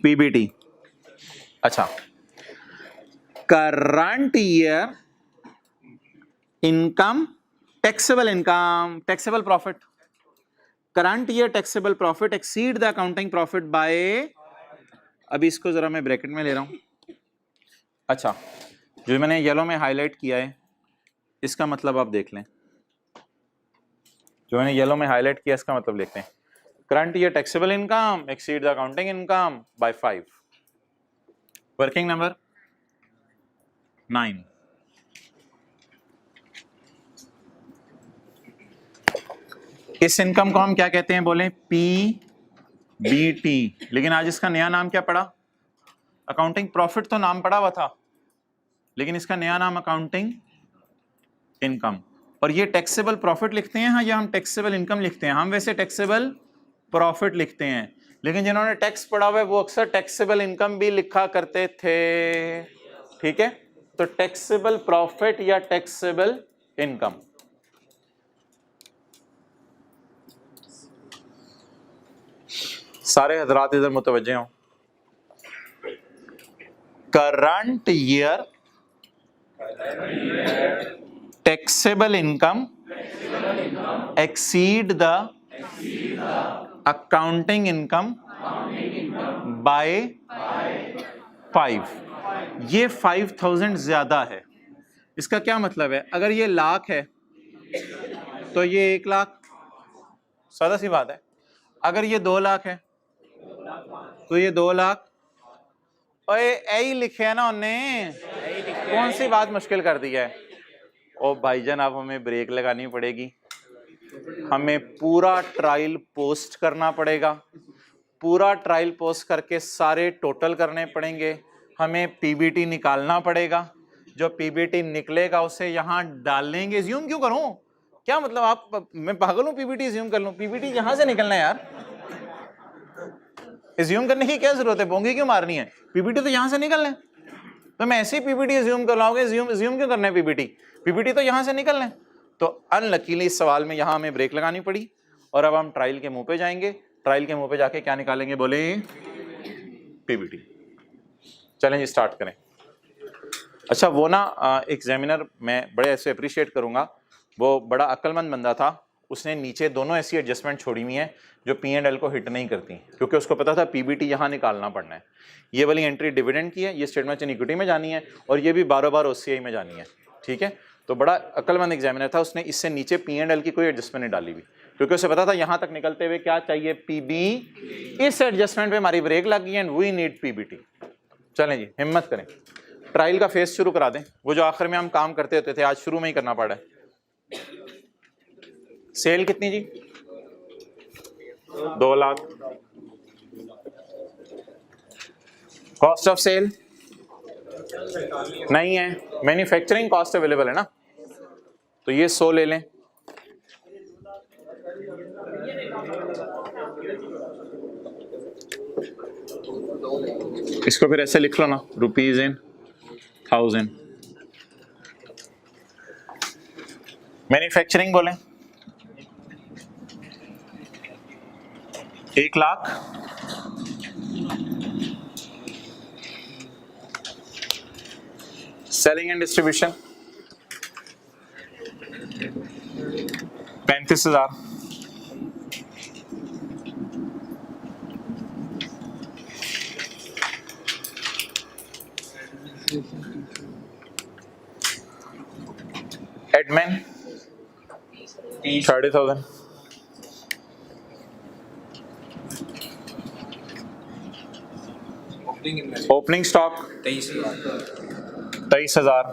Speaker 1: PBT। अच्छा, current year income, taxable income, taxable profit, current year taxable profit exceed the accounting profit by, अभी इसको जरा मैं ब्रैकेट में ले रहा हूं। अच्छा, जो मैंने येलो में हाईलाइट किया है इसका मतलब आप देख लें, जो मैंने येलो में हाईलाइट किया इसका मतलब लिखते हैं, current year taxable income exceed the accounting income by 5। Working number 9। इस इनकम को हम क्या कहते हैं, बोले PBT, लेकिन आज इसका नया नाम क्या पड़ा? अकाउंटिंग प्रॉफिट तो नाम पड़ा हुआ था, लेकिन इसका नया नाम अकाउंटिंग इनकम। और ये टैक्सेबल प्रॉफिट लिखते हैं हाँ, या हम टैक्सेबल इनकम लिखते हैं? हम वैसे टैक्सेबल प्रॉफिट लिखते हैं, लेकिन जिन्होंने टैक्स पढ़ा हुआ है वो अक्सर टैक्सेबल इनकम भी लिखा करते थे। ठीक है, तो टैक्सेबल प्रॉफिट या टैक्सेबल इनकम। सारे हजरात इधर मुतवज्जे हों। Current year taxable income exceed the accounting income by 5। ये 5000 ज्यादा है। इसका क्या मतलब है? अगर ये लाख है तो ये 1 लाख, सादा सी बात है। अगर ये 2 लाख है तो ये 2 लाख। ओए यही लिखे है ना उन्हें, कौन सी बात मुश्किल कर दी है? ओ भाईजान, अब हमें ब्रेक लगानी पड़ेगी, हमें पूरा ट्रायल पोस्ट करना पड़ेगा, पूरा ट्रायल पोस्ट करके सारे टोटल करने पड़ेंगे, हमें PBT निकालना पड़ेगा, जो PBT निकलेगा उसे यहाँ डालेंगे। ज्यूम क्यों करूं? क्या मतलब आप, मैं पागल हूं PBT ज्यूम कर लूं? PBT यहां से निकलना है यार। एज्यूम करने की क्या जरूरत है, बोंगी क्यों मारनी है, पीपीटी तो यहां से निकलना है, तो मैं ऐसे ही पीपीटी एज्यूम कर लाओगे, एज्यूम क्यों करना है, पीपीटी तो यहां से निकलना है। तो अनलकीली इस सवाल में यहां हमें ब्रेक लगानी पड़ी, और अब हम ट्रायल के मुंह पे जाएंगे, ट्रायल के मुंह पे जाके क्या निकालेंगे, बोले पीपीटी। चलें जी स्टार्ट करें। अच्छा वो ना एग्जामिनर मैं बड़े ऐसे अप्रिशिएट करूंगा, वो बड़ा अक्लमंद बंदा था, उसने नीचे दोनों ऐसी एडजस्टमेंट छोड़ी हुई हैं जो P&L को हिट नहीं करती, क्योंकि उसको पता था पीबीटी यहाँ निकालना पड़ना है। ये वाली एंट्री डिविडेंड की है, ये स्टेटमेंट इक्विटी में जानी है, और ये भी बार बार OCI में जानी है, ठीक है। तो बड़ा अक्लमंद एग्जामिनर था, उसने इससे नीचे P&L की कोई एडजस्टमेंट नहीं डाली हुई, क्योंकि उसे पता था यहाँ तक निकलते हुए क्या चाहिए, पीबी, इस एडजस्टमेंट पे हमारी ब्रेक लग गई एंड वी नीड पीबीटी। चलें जी हिम्मत करें, ट्रायल का फेस शुरू करा दें, वो जो आखिर में हम काम करते होते थे आज शुरू में ही करना पड़ा है। सेल कितनी जी, 2 लाख। कॉस्ट ऑफ सेल नहीं है, मैन्युफैक्चरिंग कॉस्ट अवेलेबल है ना, तो ये 100 ले लें। इसको फिर ऐसे लिख लो ना, रुपीज इन 1000। मैन्युफैक्चरिंग बोलें 1 lakh, selling and distribution 35,000, admin 30,000, opening stock 23,000,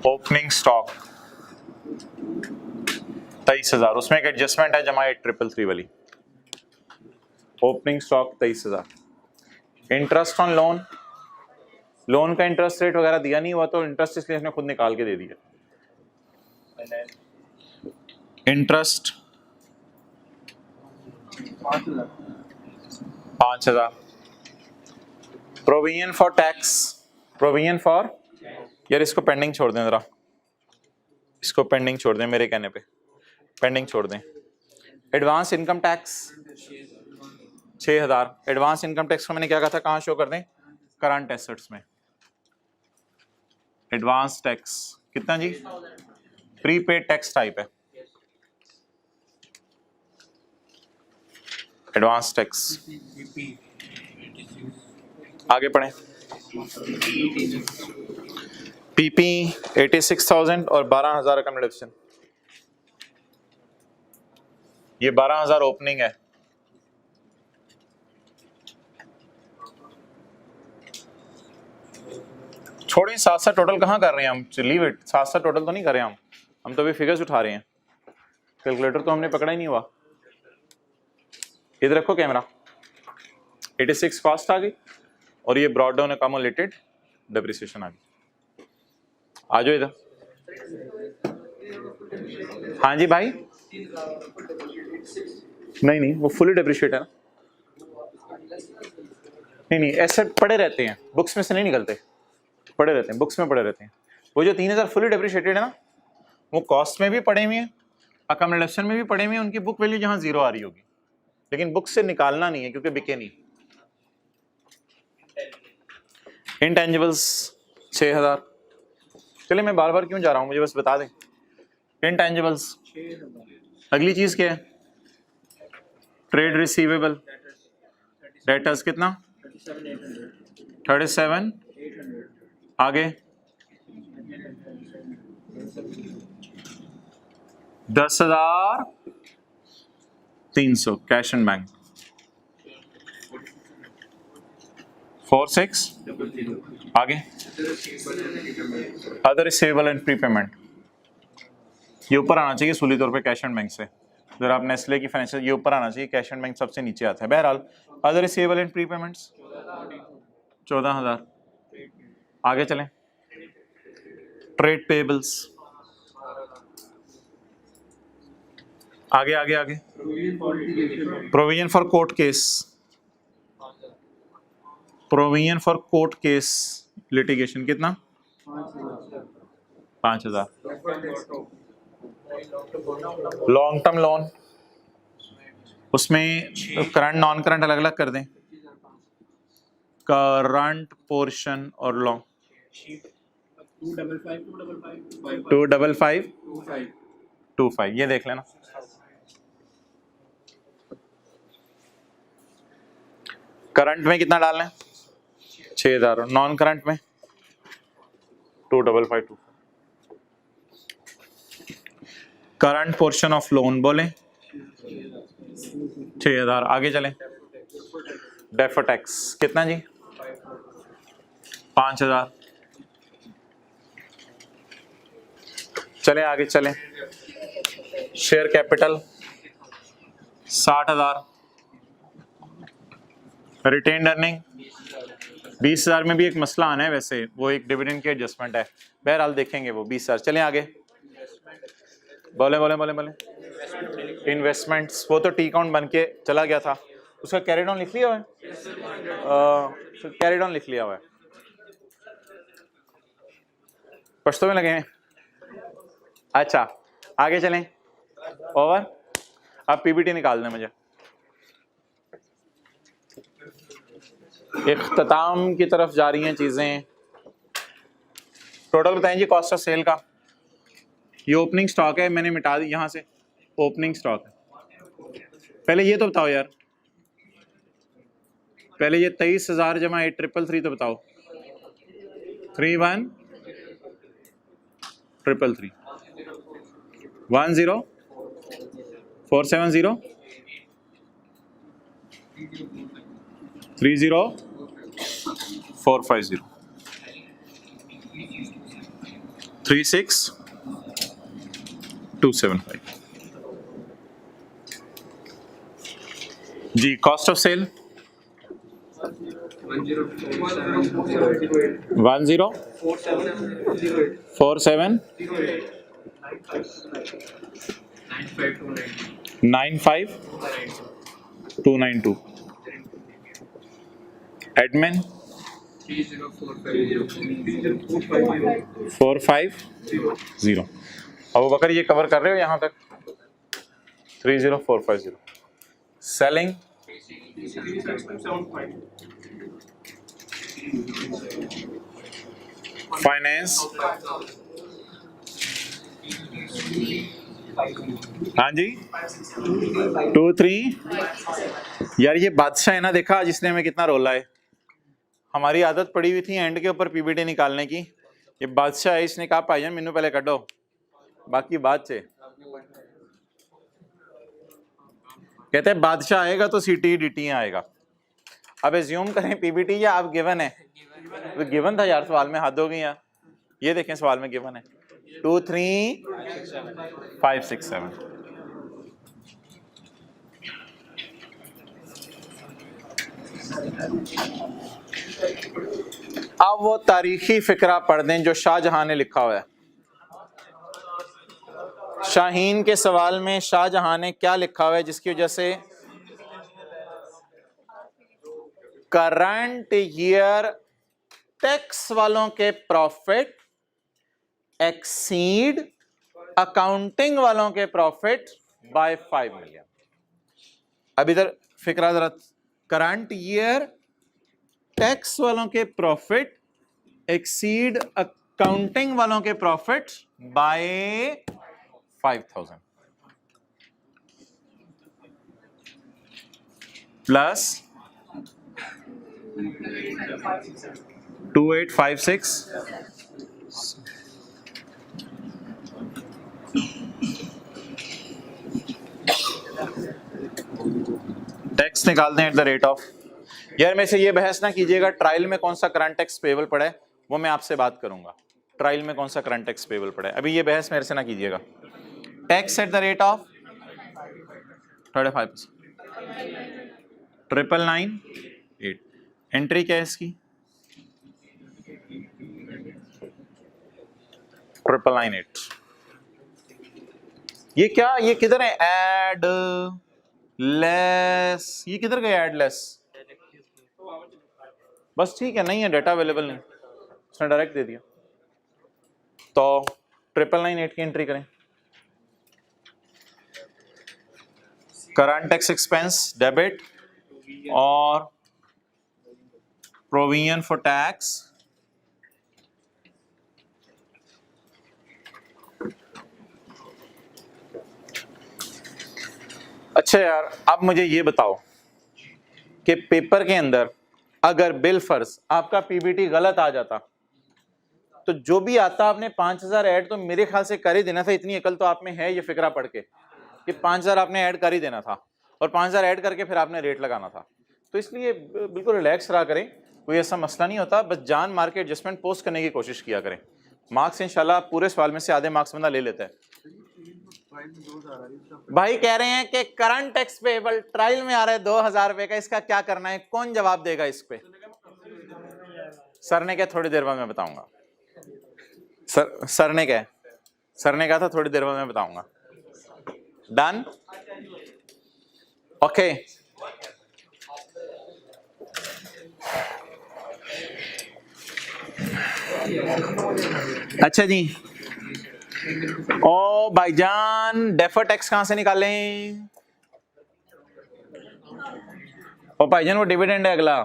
Speaker 1: opening stock 23,000, उसमें एक एडजस्टमेंट है जमा 8333 वाली, opening stock 23,000। Interest on loan, loan का इंटरेस्ट रेट वगैरह दिया नहीं हुआ, तो इंटरेस्ट इसलिए इसने खुद निकाल के दे दिया। Interest 5,000। Provision for tax, provision for, यार इसको पेंडिंग छोड़ दें जरा, इसको पेंडिंग छोड़ दें, मेरे कहने पे पेंडिंग छोड़ दें। Advance income tax 6,000। Advance income tax को मैंने क्या कहा था, कहाँ शो कर दें, करंट एसेट्स में। एडवांस टैक्स कितना जी, प्रीपेड टैक्स टाइप है, एडवांस टैक्स। आगे पढ़ें। पीपी 86,000 और 12,000 का रिडक्शन, ये 12,000 ओपनिंग है, छोड़िए, साथ साथ टोटल कहाँ कर रहे हैं हम, लीव इट, साथ साथ टोटल तो नहीं कर रहे हम तो अभी फिगर्स उठा रहे हैं, कैलकुलेटर तो हमने पकड़ा ही नहीं हुआ। इधर रखो कैमरा, 86 कॉस्ट आ गई, और ये ब्रॉड डाउन अकोमोलेटेड डेप्रिसिएशन आ गई। आ जाओ इधर, हाँ जी भाई, नहीं वो फुली डेप्रिशिएट है ना, नहीं ऐसे पड़े रहते हैं, बुक्स में से नहीं निकलते, पड़े रहते हैं, बुक्स में पड़े रहते हैं। वो जो 3,000 फुली डेप्रिशिएटेड है ना, वो कॉस्ट में भी पड़े हुए हैं, अकोमोडेशन में भी पड़े हुए हैं, उनकी बुक वैल्यू जहां 0 आ रही होगी, लेकिन बुक से निकालना नहीं है क्योंकि बिके नहीं। इंटेंजिबल्स 6,000, चलिए मैं बार बार क्यों जा रहा हूं, मुझे बस बता दें। इंटेंजिबल्स, अगली चीज क्या है, ट्रेड रिसीवेबल, डेटर्स कितना 37, आगे 10,300 कैश एंड बैंक, 46, आगे अदर रिसीवेबल एंड प्रीपेमेंट, ये ऊपर आना चाहिए सूली तौर पे कैश एंड बैंक से, अगर आप नेस्ले की फाइनेंशियल, ये ऊपर आना चाहिए, कैश एंड बैंक सबसे नीचे आता है। बहरहाल अदर रिसीवेबल एंड प्रीपेमेंट्स 14,000, आगे चलें। ट्रेड पेबल्स आगे आगे आगे। Provision for court case, provision for court case litigation कितना? 5,000। लॉन्ग टर्म लोन, उसमें करंट नॉन करंट अलग अलग कर दें। करंट पोर्शन और लॉन्ग 255 ये देख लेना। करंट में कितना डालना है? 6,000 और नॉन करंट में 255। करंट पोर्शन ऑफ लोन बोले 6,000। आगे चलें। डेफर टैक्स कितना जी? 5,000। चले आगे चलें। Share capital 60,000। रिटेन्ड अर्निंग 20,000 में भी एक मसला आना है वैसे, वो एक डिविडेंड की एडजस्टमेंट है, बहरहाल देखेंगे वो 20,000। चलें आगे। बोले बोले बोले बोले इन्वेस्टमेंट्स, वो तो टी काउंट बन के चला गया था, उसका कैरी डाउन लिख लिया हुआ है। कैरी डाउन लिख लिया हुआ है, पश्तो में लगे हैं। अच्छा आगे चलें। ओवर। अब पीबीटी निकाल दें मुझे। इख्तिताम की तरफ जा रही हैं चीजें। टोटल बताएं जी कॉस्ट ऑफ सेल का। ये ओपनिंग स्टॉक है, मैंने मिटा दी यहां से, ओपनिंग स्टॉक है। पहले ये तो बताओ यार, पहले ये 23,000 जमा 8,333 तो बताओ। 31,333 10,470 30,450 36,275 जी। Cost of sale 10,47 95292। Admin 450। Abu Bakar ये कवर कर रहे हो यहाँ तक? 30450। सेलिंग फाइनेंस, हाँ जी 2-3। यार ये बादशाह है ना, देखा जिसने हमें कितना रोला है। हमारी आदत पड़ी हुई थी एंड के ऊपर पीबीटी निकालने की, ये बादशाह है, इसने कहा भाईजान मैनू पहले कटो बाकी बाद से। कहते हैं बादशाह आएगा तो सीटी डीटी आएगा। अब एज्यूम करें पीबीटी या आप गिवन है, तो गिवन था यार, सवाल में हद हो गई यार। ये देखें सवाल में गिवन है 23567। अब वो तारीखी फिक्रा पढ़ दें जो शाहजहां ने लिखा हुआ है। शाहीन के सवाल में शाहजहां ने क्या लिखा हुआ है जिसकी वजह से करंट ईयर टैक्स वालों के प्रॉफिट एक्सीड अकाउंटिंग वालों के प्रॉफिट बाय 5 मिलियन। अब इधर फिक्रा जरा, करंट ईयर टैक्स वालों के प्रॉफिट एक्सीड अकाउंटिंग वालों के प्रॉफिट बाय 5,000 प्लस 2856 टैक्स निकाल दें एट द रेट ऑफ। यार में से ये बहस ना कीजिएगा ट्रायल में कौन सा करंट टैक्स पेबल पड़ा है, वो मैं आपसे बात करूंगा। ट्रायल में कौन सा करंट टैक्स पेबल पड़ा है, अभी ये बहस मेरे से ना कीजिएगा। Tax at the rate of 35%। 9,998 entry क्या है इसकी? 9,998। ये क्या, ये किधर है, एड लेस, ये किधर गया एड लेस? बस ठीक है, नहीं है डाटा अवेलेबल, नहीं, उसने डायरेक्ट दे दिया। तो 998 की एंट्री करें। करंट टैक्स एक्सपेंस डेबिट और प्रोविजन फॉर टैक्स अच्छा यार, अब मुझे ये बताओ कि पेपर के अंदर अगर बिल फर्ज आपका पीबीटी गलत आ जाता तो जो भी आता आपने 5000 ऐड तो मेरे ख्याल से कर ही देना था। इतनी अकल तो आप में है ये फिक्रा पढ़ के कि 5000 आपने ऐड कर ही देना था और 5000 ऐड करके फिर आपने रेट लगाना था। तो इसलिए बिल्कुल रिलैक्स रहा करें, कोई ऐसा मसला नहीं होता, बस जान मार के एडजस्टमेंट पोस्ट करने की कोशिश किया करें। मार्क्स इंशाल्लाह पूरे सवाल में से आधे मार्क्स बंदा ले लेता है। भाई कह रहे हैं कि करंट टैक्स पेबल ट्रायल में आ रहा है 2000 रुपए का, इसका क्या करना है, कौन जवाब देगा इस पे? सर ने क्या, थोड़ी देर बाद मैं बताऊंगा। सर ने क्या, सर ने कहा था थोड़ी देर बाद मैं बताऊंगा। Done, okay. अच्छा जी, ओ भाईजान डेफर टैक्स कहां से निकालें? ओ भाईजान वो डिविडेंड है अगला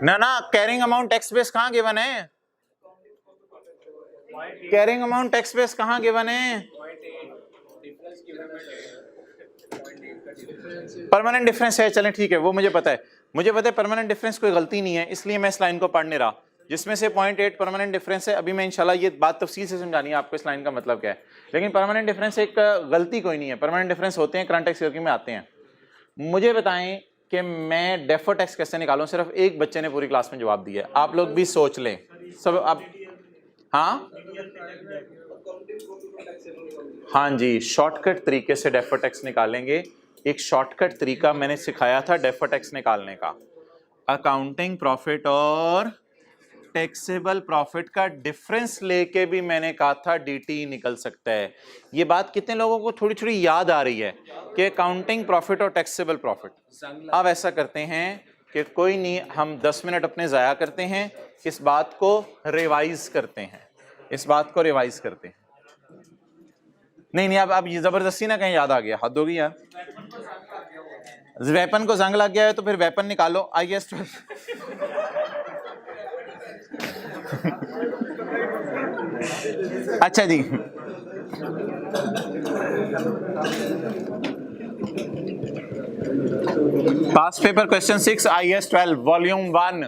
Speaker 1: ना, ना कैरिंग अमाउंट टैक्स बेस कहां गिवन है? कैरिंग अमाउंट टैक्स बेस कहां गिवन है? परमानेंट डिफरेंस है, चलें ठीक है, वो मुझे पता है, मुझे पता है परमानेंट डिफरेंस कोई गलती नहीं है, इसलिए मैं इस लाइन को पढ़ नहीं रहा जिसमें से 0.8 परमानेंट डिफरेंस है। अभी मैं इंशाल्लाह ये बात तफसील से समझानी है आपको इस लाइन का मतलब क्या है, लेकिन परमानेंट डिफरेंस एक गलती कोई नहीं है, परमानेंट डिफरेंस होते हैं, करंट टैक्स वर्किंग में आते हैं। मुझे बताएं कि मैं डेफर टैक्स कैसे निकालूं? सिर्फ एक बच्चे ने पूरी क्लास में जवाब दिया, आप लोग भी सोच लें सब। आप हाँ हाँ जी, शॉर्टकट तरीके से डेफर टैक्स निकालेंगे। एक शॉर्टकट तरीका मैंने सिखाया था डेफर टैक्स निकालने का, अकाउंटिंग प्रॉफिट और टैक्सेबल प्रॉफिट का डिफरेंस लेके भी मैंने कहा था डीटी निकल सकता है। ये बात कितने लोगों को थोड़ी थोड़ी याद आ रही है कि अकाउंटिंग प्रॉफिट और टैक्सेबल प्रॉफिट? अब ऐसा करते हैं कि कोई नहीं, हम 10 मिनट अपने ज़ाया करते हैं, इस बात को रिवाइज करते हैं, इस बात को रिवाइज करते हैं। नहीं नहीं, अब ये जबरदस्ती ना कहीं याद आ गया, हद होगी यार। वेपन को जंग लग गया है तो फिर वेपन निकालो। IAS 12 अच्छा जी, past paper question 6 IAS 12 volume 1।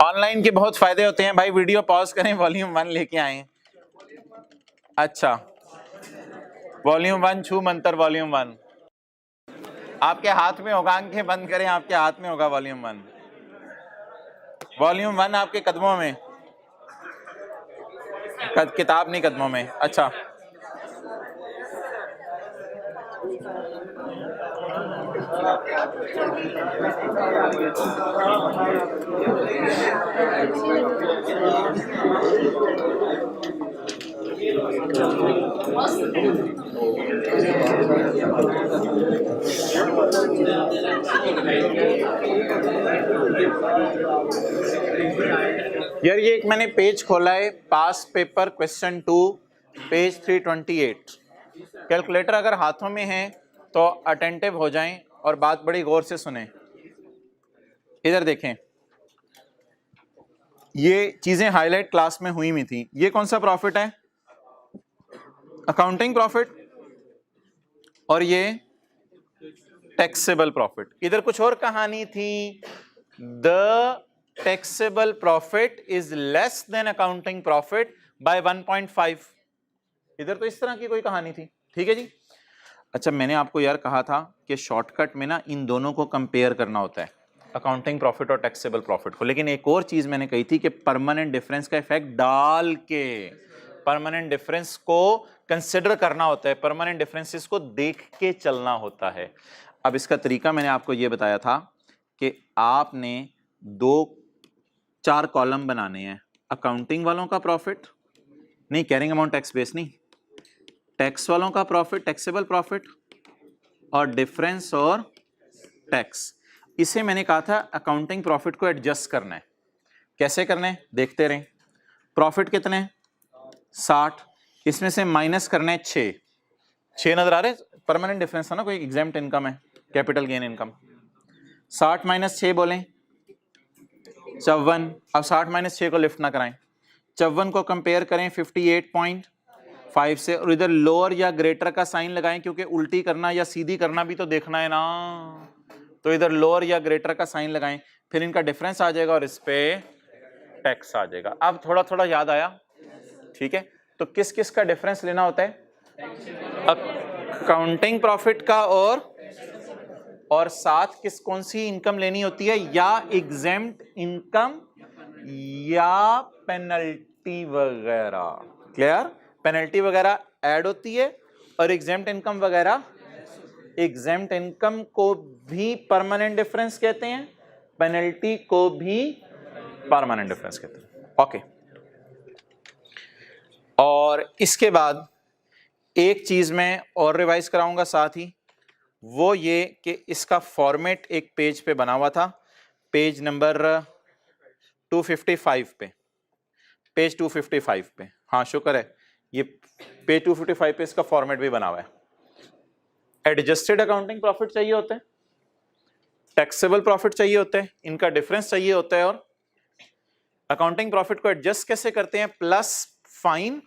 Speaker 1: Online के बहुत फायदे होते हैं भाई, वीडियो पॉज करें, वॉल्यूम 1 लेके आए। अच्छा, वॉल्यूम 1 छू मंतर वॉल्यूम 1 आपके हाथ में होगा, आंखें बंद करें, आपके हाथ में होगा वॉल्यूम 1। वॉल्यूम 1 आपके कदमों में, किताब नहीं कदमों में। अच्छा, यार ये एक मैंने पेज खोला है, पास पेपर क्वेश्चन 2 पेज 328। कैलकुलेटर अगर हाथों में है तो अटेंटिव हो जाएं और बात बड़ी गौर से सुने। इधर देखें, ये चीजें हाईलाइट क्लास में हुई हुई थी। ये कौन सा प्रॉफिट है? अकाउंटिंग प्रॉफिट, और ये टैक्सेबल प्रॉफिट। इधर कुछ और कहानी थी, the taxable profit is less than accounting profit by 1.5। इधर तो इस तरह की कोई कहानी थी, ठीक है जी। अच्छा, मैंने आपको यार कहा था कि शॉर्टकट में ना इन दोनों को कंपेयर करना होता है, अकाउंटिंग प्रॉफिट और टैक्सेबल प्रॉफिट को, लेकिन एक और चीज मैंने कही थी कि परमानेंट डिफरेंस का इफेक्ट डाल के परमानेंट डिफरेंस को कंसिडर करना होता है, परमानेंट डिफरेंसेस को देख के चलना होता है। अब इसका तरीका मैंने आपको ये बताया था कि आपने चार कॉलम बनाने हैं। अकाउंटिंग वालों का प्रॉफिट नहीं, कैरिंग अमाउंट टैक्स बेस नहीं, टैक्स वालों का प्रॉफिट, टैक्सेबल प्रॉफिट और डिफरेंस और टैक्स। इसे मैंने कहा था अकाउंटिंग प्रॉफिट को एडजस्ट करना है। कैसे करना है देखते रहें। प्रॉफिट कितने 60, इसमें से माइनस करना है 6 नजर आ रहे, परमानेंट डिफरेंस है ना, कोई एग्जाम्प्ट इनकम है, कैपिटल गेन इनकम। 60 माइनस 6 बोलें 54। अब 60 माइनस 6 को लिफ्ट ना कराएं, 54 को कंपेयर करें 58.5 से और इधर लोअर या ग्रेटर का साइन लगाएं, क्योंकि उल्टी करना या सीधी करना भी तो देखना है ना, तो इधर लोअर या ग्रेटर का साइन लगाएं, फिर इनका डिफरेंस आ जाएगा और इस पे टैक्स आ जाएगा। अब थोड़ा थोड़ा याद आया, ठीक है। तो किस किस का डिफरेंस लेना होता है, अकाउंटिंग प्रॉफिट का और साथ कौन सी इनकम लेनी होती है, या एग्जेम्प्ट इनकम या पेनल्टी वगैरह। क्लियर, पेनल्टी वगैरह ऐड होती है और एग्जेम्प्ट इनकम वगैरह। एग्जेम्प्ट इनकम को भी परमानेंट डिफरेंस कहते हैं, पेनल्टी को भी परमानेंट डिफरेंस कहते हैं। ओके, और इसके बाद एक चीज मैं और रिवाइज कराऊंगा साथ ही, वो ये कि इसका फॉर्मेट एक पेज पे बना हुआ था, पेज नंबर 255 पे, पेज 255 पे, हाँ शुक्र है, ये पेज 255 पे इसका फॉर्मेट भी बना हुआ है। एडजस्टेड अकाउंटिंग प्रॉफिट चाहिए होते हैं, टैक्सेबल प्रॉफिट चाहिए होते हैं, इनका डिफरेंस चाहिए होता है, और अकाउंटिंग प्रॉफिट को एडजस्ट कैसे करते हैं, plus fine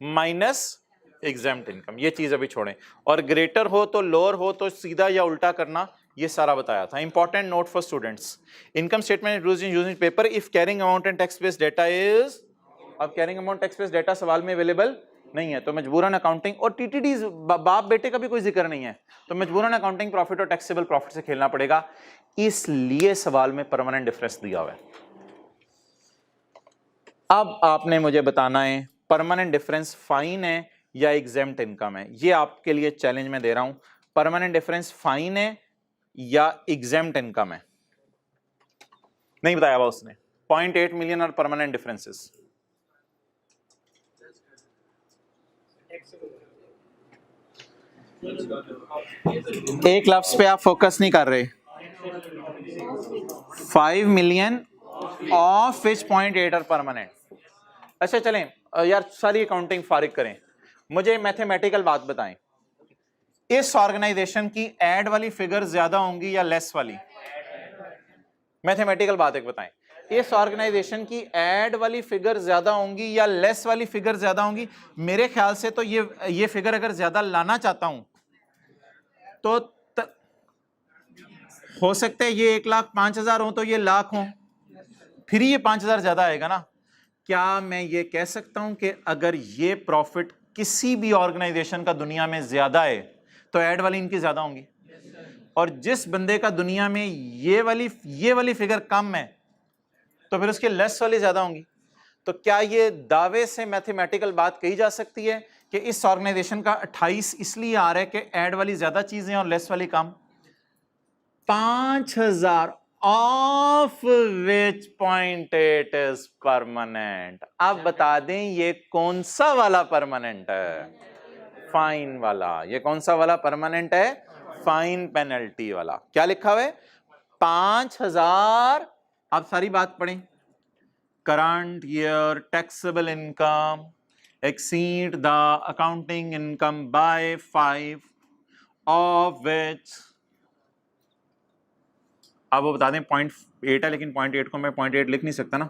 Speaker 1: minus exempt income, ये चीज अभी छोड़ें। और ग्रेटर हो तो लोअर हो तो सीधा या उल्टा करना, ये सारा बताया था। Important note for students, income statement using paper if carrying amount and tax based data is, अब carrying amount tax based data सवाल में अवेलेबल नहीं है तो मजबूरन अकाउंटिंग, और टीटीडी बाप बेटे का भी कोई जिक्र नहीं है, तो मजबूरन अकाउंटिंग प्रॉफिट और टैक्सेबल प्रॉफिट से खेलना पड़ेगा, इसलिए सवाल में परमानेंट डिफरेंस दिया हुआ है। अब आपने मुझे बताना है परमानेंट डिफरेंस फाइन है या एग्जेम्प्ट इनकम है, ये आपके लिए चैलेंज में दे रहा हूं। परमानेंट डिफरेंस फाइन है या एग्जेम्प्ट इनकम है, नहीं बताया हुआ उसने। 0.8 मिलियन और परमानेंट डिफरेंसेस, एक लफ्ज पे आप फोकस नहीं कर रहे। 5 मिलियन ऑफ विच 0.8 और परमानेंट। अच्छा चलें यार, सारी अकाउंटिंग फारिग करें, मुझे मैथमेटिकल बात बताएं, इस ऑर्गेनाइजेशन की ऐड वाली फिगर ज्यादा होंगी या लेस वाली, मैथमेटिकल बात एक बताएं, इस ऑर्गेनाइजेशन की ऐड वाली फिगर ज्यादा होंगी या लेस वाली फिगर ज्यादा होंगी। मेरे ख्याल से तो ये फिगर अगर ज्यादा लाना चाहता हूं तो हो सकता है ये 1,05,000 हो तो ये लाख हो, फिर ये 5,000 ज्यादा आएगा ना। क्या मैं ये कह सकता हूं कि अगर ये प्रॉफिट किसी भी ऑर्गेनाइजेशन का दुनिया में ज्यादा है तो ऐड वाली इनकी ज्यादा होंगी, और जिस बंदे का दुनिया में ये वाली फिगर कम है तो फिर उसके लेस वाली ज्यादा होंगी। तो क्या ये दावे से मैथमेटिकल बात कही जा सकती है कि इस ऑर्गेनाइजेशन का 28 इसलिए आ रहा है कि ऐड वाली ज्यादा चीजें और लेस वाली कम। 5,000 ऑफ विच 0.8 इज परमानेंट। अब बता दें ये कौन सा वाला परमानेंट है, फाइन वाला। ये कौन सा वाला परमानेंट है, फाइन पेनल्टी वाला। क्या लिखा हुआ है 5,000। आप सारी बात पढ़ें, current year taxable income exceed the accounting income by 5 of which, अब वो बता दें 0.8 है, लेकिन 0.8 को मैं 0.8 लिख नहीं सकता ना,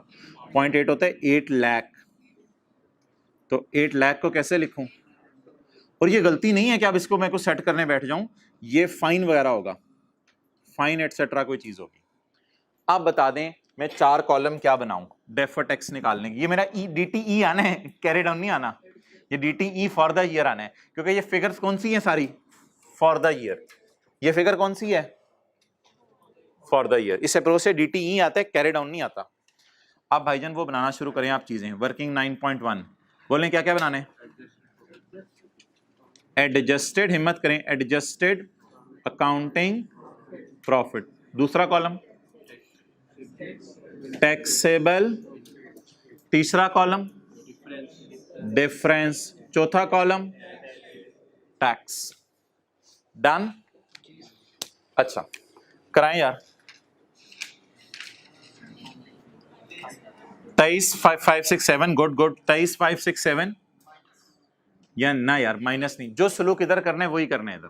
Speaker 1: 0.8 होता है 8 लाख, तो 8 लाख को कैसे लिखूं। और ये गलती नहीं है कि अब इसको मैं कुछ सेट करने बैठ जाऊं, ये फाइन वगैरह होगा, फाइन एटसेट्रा कोई चीज होगी। आप बता दें मैं 4 कॉलम क्या बनाऊं डेफर टैक्स निकालने की। ये मेरा DTE आना है, कैरी डाउन नहीं आना, ये DTE फॉर द ईयर आना है, क्योंकि ये फिगर्स कौन सी है सारी फॉर द ईयर। ये फिगर कौन सी है फॉर द ईयर, इस अप्रोच से DTE आता है, कैरी डाउन नहीं आता। आप भाईजान वो बनाना शुरू करें आप चीजें। वर्किंग 9.1 बोलें क्या क्या बनाने, एडजस्टेड, हिम्मत करें, एडजस्टेड अकाउंटिंग प्रॉफिट। दूसरा कॉलम टैक्सेबल, तीसरा कॉलम डिफरेंस, चौथा कॉलम टैक्स। डन। अच्छा कराएं यार। 23,5,6,7 गुड गुड। 23,5,6,7 या ना यार माइनस नहीं, जो सलूक इधर करना है वही करना है इधर।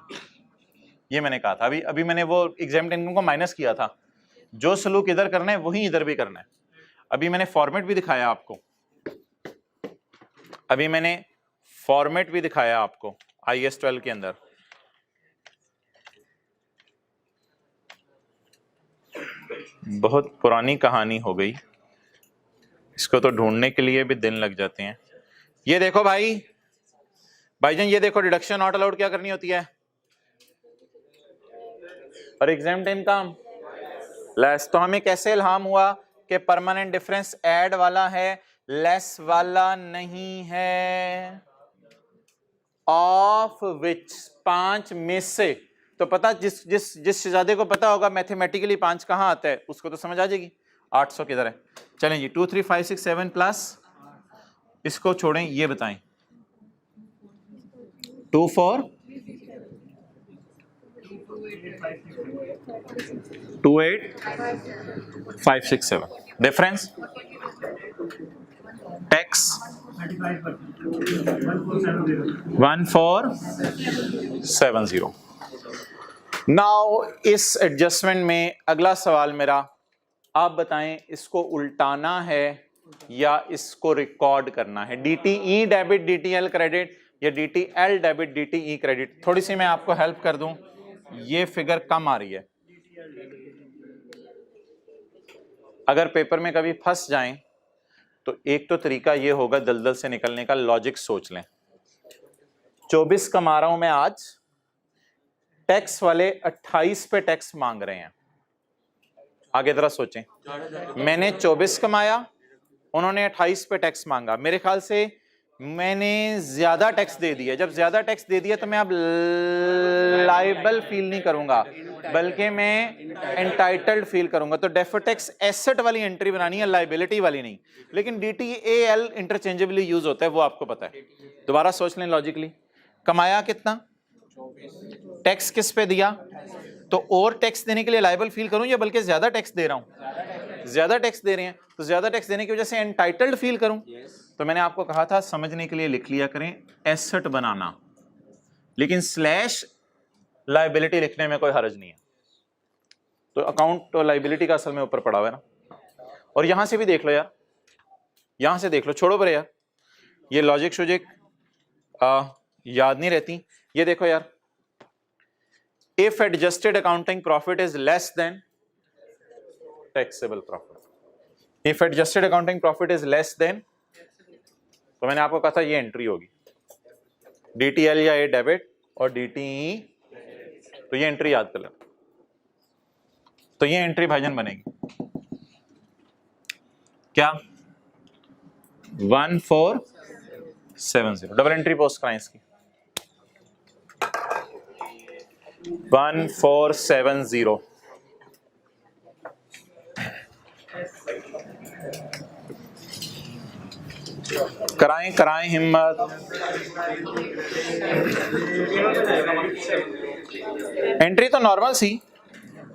Speaker 1: ये मैंने कहा था अभी अभी मैंने वो एग्जाम इनकम को माइनस किया था, जो सलूक इधर करना है वही इधर भी करना है। अभी मैंने फॉर्मेट भी दिखाया आपको, अभी मैंने फॉर्मेट भी दिखाया आपको IAS 12 के अंदर। बहुत पुरानी कहानी हो गई, इसको तो ढूंढने के लिए भी दिन लग जाते हैं। ये देखो भाईजान, ये देखो डिडक्शन नॉट अलाउड क्या करनी होती है, और एग्जाम्ड इनकम लेस। तो हमें कैसे इल्हाम हुआ कि परमानेंट डिफरेंस ऐड वाला है, लेस वाला नहीं है। ऑफ विच, 5 में से। तो पता जिस शहजादे को पता होगा मैथमेटिकली 5 कहां आता है उसको तो समझ आ जाएगी 800 किधर है। चलें जी 2, 3, 5, 6, 7 प्लस इसको छोड़ें, ये बताएं 2, 4, 2, 8, 5, 6, 7 डिफरेंस टैक्स 1470। नाउ इस एडजस्टमेंट में अगला सवाल मेरा, आप बताएं इसको उल्टाना है या इसको रिकॉर्ड करना है। DTE डेबिट DTL क्रेडिट या DTL डेबिट DTE क्रेडिट। थोड़ी सी मैं आपको हेल्प कर दूं, ये फिगर कम आ रही है। अगर पेपर में कभी फंस जाएं तो एक तो तरीका ये होगा दलदल से निकलने का, लॉजिक सोच लें। 24 कमा रहा हूं मैं आज, टैक्स वाले 28 पे टैक्स मांग रहे हैं। आगे जरा सोचें, मैंने 24 कमाया, उन्होंने 28 पे टैक्स मांगा, मेरे ख्याल से मैंने ज्यादा टैक्स दे दिया। जब ज्यादा टैक्स दे दिया तो मैं अब लायबल फील नहीं करूंगा बल्कि मैं एंटाइटल्ड फील करूंगा। तो डेफर्ड टैक्स एसेट वाली एंट्री बनानी है, लायबिलिटी वाली नहीं। लेकिन DTAL इंटरचेंजेबली यूज होता है, वो आपको पता है। दोबारा सोच लें लॉजिकली, कमाया कितना, टैक्स किस पे दिया, तो और टैक्स देने के लिए लायबल फील करूं या बल्कि ज्यादा टैक्स दे रहा हूं, ज्यादा टैक्स दे रहे हैं तो ज्यादा टैक्स देने की वजह से एंटाइटल्ड फील करूं। तो मैंने आपको कहा था समझने के लिए लिख लिया करें एसेट बनाना, लेकिन स्लैश लायबिलिटी लिखने में कोई हर्ज नहीं है। तो अकाउंट और लायबिलिटी का असल में ऊपर पड़ा हुआ है ना। और यहां से भी देख लो यार, यहां से देख लो, छोड़ो पर यार ये लॉजिक शोजिक याद नहीं रहती। ये देखो यार, if adjusted accounting profit is less than taxable profit, if adjusted accounting profit is less than, तो मैंने आपको कहा था ये एंट्री होगी DTL या A डेबिट और DTE, तो ये एंट्री याद कर लेना। तो ये एंट्री भाईजान बनेगी क्या, 1470। डबल एंट्री पोस्ट कराएं इसकी 1470। कराएं कराएं हिम्मत। एंट्री तो नॉर्मल सी,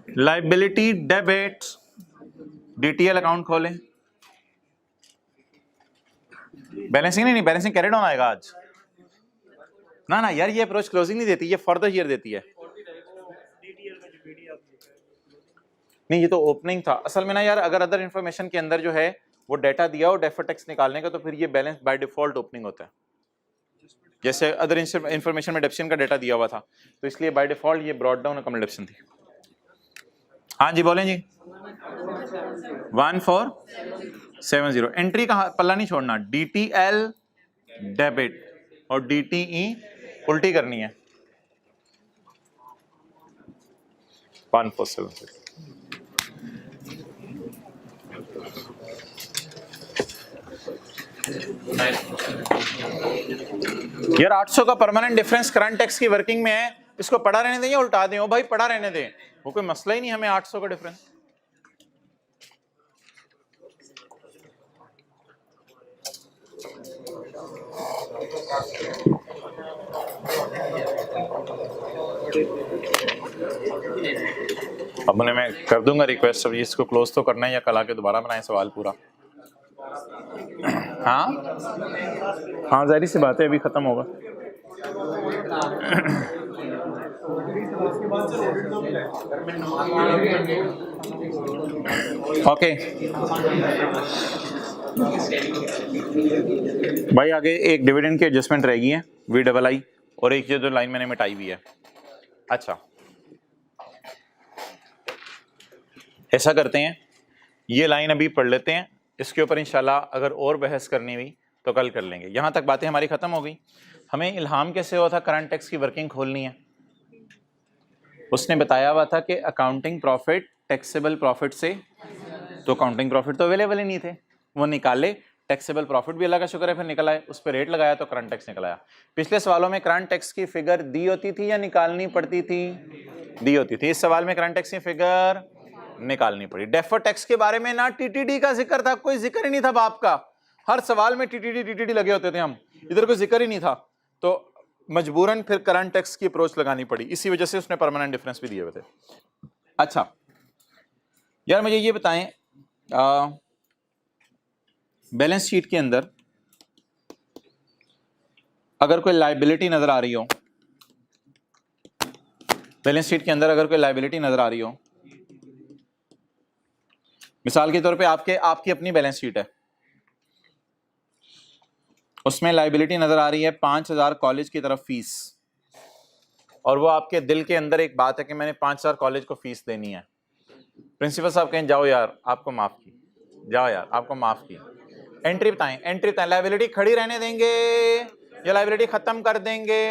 Speaker 1: लायबिलिटी डेबिट DTL अकाउंट खोलें। बैलेंसिंग नहीं, बैलेंसिंग कैरिड ऑन आएगा आज ना ना यार, ये अप्रोच क्लोजिंग नहीं देती, ये फॉर द ईयर देती है। नहीं ये तो ओपनिंग था असल में ना यार। अगर अदर इंफॉर्मेशन के अंदर जो है वो डाटा दिया हो डेफर्ड टैक्स निकालने का, तो फिर ये बैलेंस बाय डिफॉल्ट ओपनिंग होता है। जैसे अदर इंफॉर्मेशन में डेप्शन का डाटा दिया हुआ था, तो इसलिए बाय डिफॉल्ट ये ब्रॉड डाउन कम डेप्शन थी। हाँ जी बोलें जी। 1470 एंट्री का पल्ला नहीं छोड़ना, DTL डेबिट और DTE उल्टी करनी है। 1470 यार 800 का परमानेंट डिफरेंस करंट टैक्स की वर्किंग में है, इसको पढ़ा रहने दें या उल्टा दें? ओ भाई पढ़ा रहने दें, वो कोई मसला ही नहीं हमें 800 का डिफरेंस। अब मैं कर दूंगा रिक्वेस्ट, अब इसको क्लोज तो करना है या कल आके दोबारा बनाए सवाल पूरा। हाँ हाँ, जाहिर सी बात है अभी खत्म होगा। ओके भाई, आगे एक डिविडेंड की एडजस्टमेंट रहेगी है VII, और एक जो लाइन मैंने मिटाई हुई है। अच्छा, ऐसा करते हैं, ये लाइन अभी पढ़ लेते हैं, इसके ऊपर इंशाल्लाह अगर और बहस करनी हुई तो कल कर लेंगे। यहां तक बातें हमारी खत्म हो गई। हमें इल्हाम कैसे हुआ था करंट टैक्स की वर्किंग खोलनी है। उसने बताया हुआ था कि अकाउंटिंग प्रॉफिट टैक्सेबल प्रॉफिट से, तो अकाउंटिंग प्रॉफिट तो अवेलेबल ही नहीं थे, वो निकाले, टैक्सेबल प्रॉफिट भी अल्लाह का शुक्र है फिर निकल आए, उस पर रेट लगाया तो करंट टैक्स निकल आया। पिछले सवालों में करंट टैक्स की फिगर दी होती थी या निकालनी पड़ती थी? दी होती थी। इस सवाल में करंट टैक्स की फिगर निकालनी पड़ी। डेफर टैक्स के बारे में ना टीटीडी का जिक्र था, कोई जिक्र ही नहीं था बाप का। हर सवाल में टीटीडी लगे होते थे हम, इधर कोई जिक्र ही नहीं था, तो मजबूरन फिर करंट टैक्स की अप्रोच लगानी पड़ी। इसी वजह से उसने परमानेंट डिफरेंस भी दिए हुए थे। अच्छा यार, मुझे ये बताएं, बैलेंस शीट के अंदर अगर कोई लायबिलिटी नजर आ रही हो, बैलेंस शीट के अंदर अगर कोई लायबिलिटी नजर आ रही हो, मिसाल के तौर पे आपकी अपनी बैलेंस शीट है, उसमें लायबिलिटी नजर आ रही है 5,000 कॉलेज की तरफ फीस, और वो आपके दिल के अंदर एक बात है कि मैंने 5,000 कॉलेज को फीस देनी है। प्रिंसिपल साहब कहें जाओ यार आपको माफ की, जाओ यार आपको माफ की, एंट्री बताएं, एंट्री बताएं, लायबिलिटी खड़ी रहने देंगे या लायबिलिटी खत्म कर देंगे?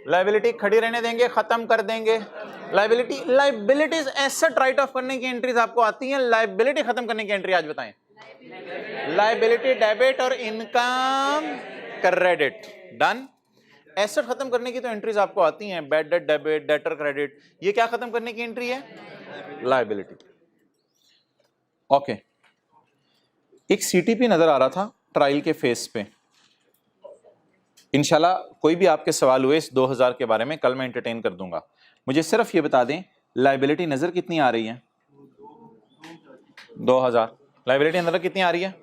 Speaker 1: लायबिलिटी खड़ी रहने देंगे, खत्म कर देंगे? लायबिलिटीज एसेट राइट ऑफ करने की एंट्रीज आपको आती हैं, लायबिलिटी खत्म करने की एंट्री आज बताएं। लायबिलिटी डेबिट और इनकम क्रेडिट, डन। एसेट खत्म करने की तो एंट्रीज आपको आती हैं, bad debt debit, debtor credit, ये क्या खत्म करने की एंट्री है? लायबिलिटी। ओके, एक सीटीपी नजर आ रहा था ट्रायल के फेस पे। इंशाल्लाह कोई भी आपके सवाल हुए इस 2000 के बारे में कल मैं एंटरटेन कर दूंगा। मुझे सिर्फ ये बता दें, लायबिलिटी नजर कितनी आ रही है? 2000। लायबिलिटी नजर कितनी आ रही है?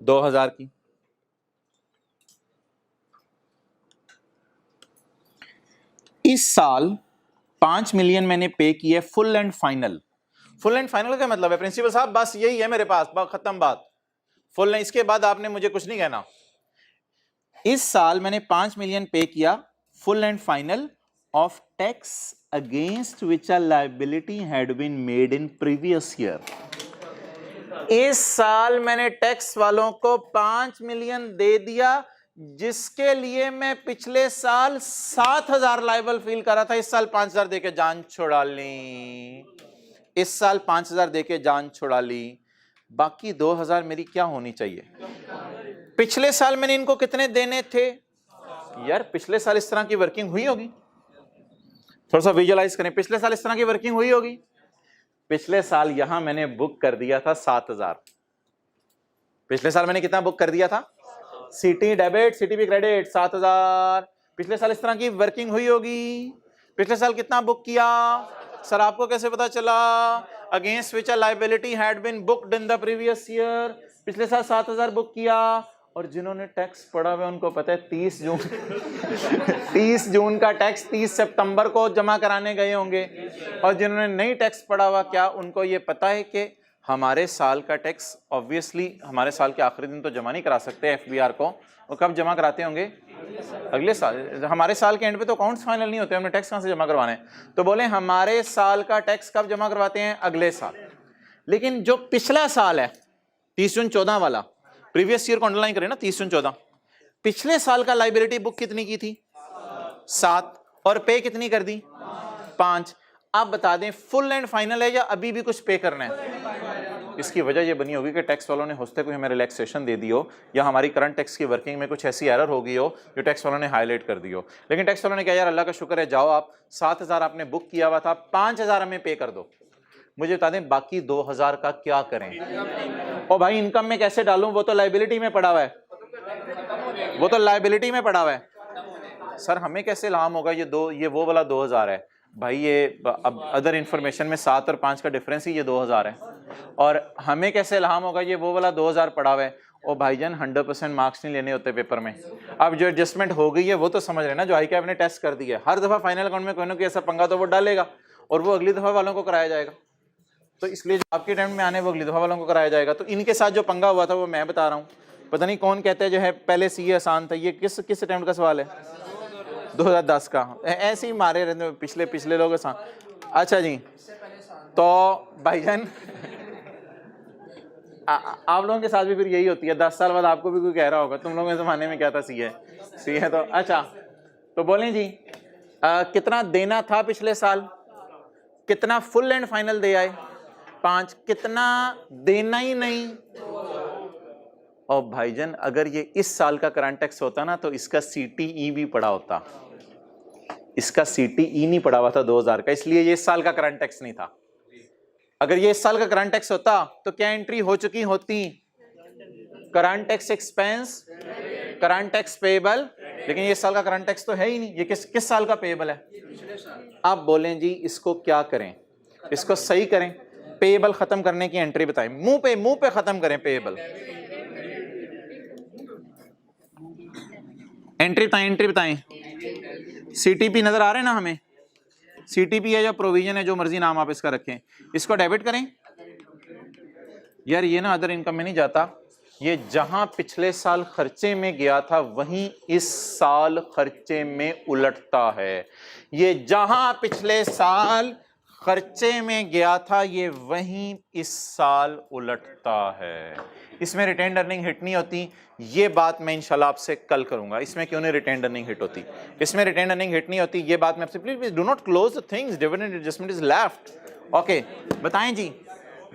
Speaker 1: 2000 की। इस साल 5 मिलियन मैंने पे किए full and final. Full and final का मतलब है प्रिंसिपल साहब बस यही है मेरे पास, खत्म बात, फुल नहीं, इसके बाद आपने मुझे कुछ नहीं कहना। इस साल मैंने 5 मिलियन पे किया full and final of tax against which a liability had been made in previous year. इस साल मैंने टैक्स वालों को 5 मिलियन दे दिया जिसके लिए मैं पिछले साल 7,000 लायबल फील कर रहा था। इस साल 5,000 देके जान छुड़ा ली, इस साल 5,000 देके जान छुड़ा ली, बाकी 2,000 मेरी क्या होनी चाहिए? पिछले साल मैंने इनको कितने देने थे? यार पिछले साल इस तरह की वर्किंग हुई होगी, थोड़ा सा विजुअलाइज करें, पिछले साल इस तरह की वर्किंग हुई होगी। पिछले साल यहां मैंने बुक कर दिया था 7,000। पिछले साल मैंने कितना बुक कर दिया था? सीटी डेबिट सीटीपी क्रेडिट 7,000। पिछले साल इस तरह की वर्किंग हुई होगी। पिछले साल कितना बुक किया सर, आपको कैसे पता चला? Against which a liability had been booked in the previous year. पिछले साल 7,000 बुक किया, और जिन्होंने टैक्स पढ़ा हुआ उनको पता है 30 जून 30 जून का टैक्स 30 सितंबर को जमा कराने गए होंगे, और जिन्होंने नहीं टैक्स पढ़ा हुआ क्या उनको ये पता है कि हमारे साल का टैक्स ऑब्वियसली हमारे साल के आखिरी दिन तो जमा नहीं करा सकते एफबीआर को, वो कब जमा कराते होंगे? अगले साल। हमारे साल के एंड पे तो अकाउंट्स फाइनल नहीं होते, हमने टैक्स कहां से जमा करवाने? तो बोले हमारे साल का टैक्स कब जमा करवाते हैं? अगले साल। लेकिन जो पिछला साल है 30 जून 14 वाला, प्रीवियस ईयर को अंडरलाइन करें ना, 30 जून 14, पिछले साल का लायबिलिटी बुक कितनी की थी? 7, और पे कितनी कर दी? 5। आप बता दें फुल एंड फाइनल है या अभी भी कुछ पे करना है? इसकी वजह यह बनी होगी कि टैक्स वालों ने होस्ते को हमें रिलैक्सेशन दे दी हो, या हमारी करंट टैक्स की वर्किंग में कुछ ऐसी एरर हो गई हो जो टैक्स वालों ने हाईलाइट कर दी हो। लेकिन टैक्स वालों ने कहा यार अल्लाह का शुक्र है, जाओ आप 7,000 आपने बुक किया हुआ था, 5,000 हमें पे कर दो। मुझे बता दें बाकी 2,000 का क्या करें? और भाई इनकम में कैसे डालूं, वो तो लायबिलिटी में पड़ा हुआ है। वो तो लाइबिलिटी में पड़ा हुआ है सर, हमें कैसे इल्हाम होगा ये वो वाला 2000 है भाई, ये अब अदर इंफॉर्मेशन में 7 और 5 का डिफरेंस ही ये 2000 है, और हमें कैसे इल्हाम होगा ये वो वाला 2000 पड़ा हुआ है। ओ भाईजान 100% मार्क्स नहीं लेने होते पेपर में। अब जो एडजस्टमेंट हो गई है वो तो समझ रहे ना, जो ICAP ने टेस्ट कर दी है, हर दफा फाइनल अकाउंट में कोई ना कोई ऐसा पंगा तो वो डालेगा और वो अगली दफा वालों को कराया जाएगा। तो इसलिए जो आपके अटेम्प्ट में आने वो अगली दफा वालों को कराया जाएगा। तो इनके साथ जो पंगा हुआ था वो मैं बता रहा हूँ, पता नहीं कौन कहते हैं जो है पहले CA आसान था। ये किस अटेम्प्ट का सवाल है? 2010 का। ऐसे ही मारे रहते पिछले लोग आसान। अच्छा जी, तो भाईजान आप लोगों के साथ भी फिर यही होती है, 10 साल बाद आपको भी कोई कह रहा होगा तुम लोगों के ज़माने में क्या था CA तो अच्छा, तो बोलें जी कितना देना था पिछले साल, कितना फुल एंड फाइनल दे आए? 5। कितना देना ही नहीं? और भाईजान अगर ये इस साल का करंट टैक्स होता ना तो इसका CTE भी पड़ा होता, इसका CTE नहीं पड़ा हुआ था 2000 का, इसलिए ये इस साल का करंट टैक्स नहीं था। अगर ये इस साल का करंट टैक्स होता तो क्या एंट्री हो चुकी होती? Current tax expense, current tax payable, लेकिन ये इस साल का करंट टैक्स तो है ही नहीं। ये किस साल का पेएबल है? आप बोलें जी इसको क्या करें, इसको सही करें, पेएबल खत्म करने की एंट्री बताएं, मुंह पे खत्म करें पेएबल। एंट्री बताएं। CTP नजर आ रहे हैं ना हमें? CTP है या प्रोविजन है, जो मर्जी नाम आप इसका रखें, इसको डेबिट करें। यार ये ना अदर इनकम में नहीं जाता, ये जहां पिछले साल खर्चे में गया था वहीं इस साल खर्चे में उलटता है। ये जहां पिछले साल खर्चे में गया था ये वहीं इस साल उलटता है। इसमें रिटेन्ड अर्निंग हिट नहीं होती, ये बात मैं इंशाल्लाह आपसे कल करूंगा। इसमें क्यों नहीं रिटेन्ड अर्निंग हिट होती, इसमें रिटेन्ड अर्निंग हिट नहीं होती, ये बात मैं आपसे please do not close the things, dividend adjustment is left. Okay बताएं जी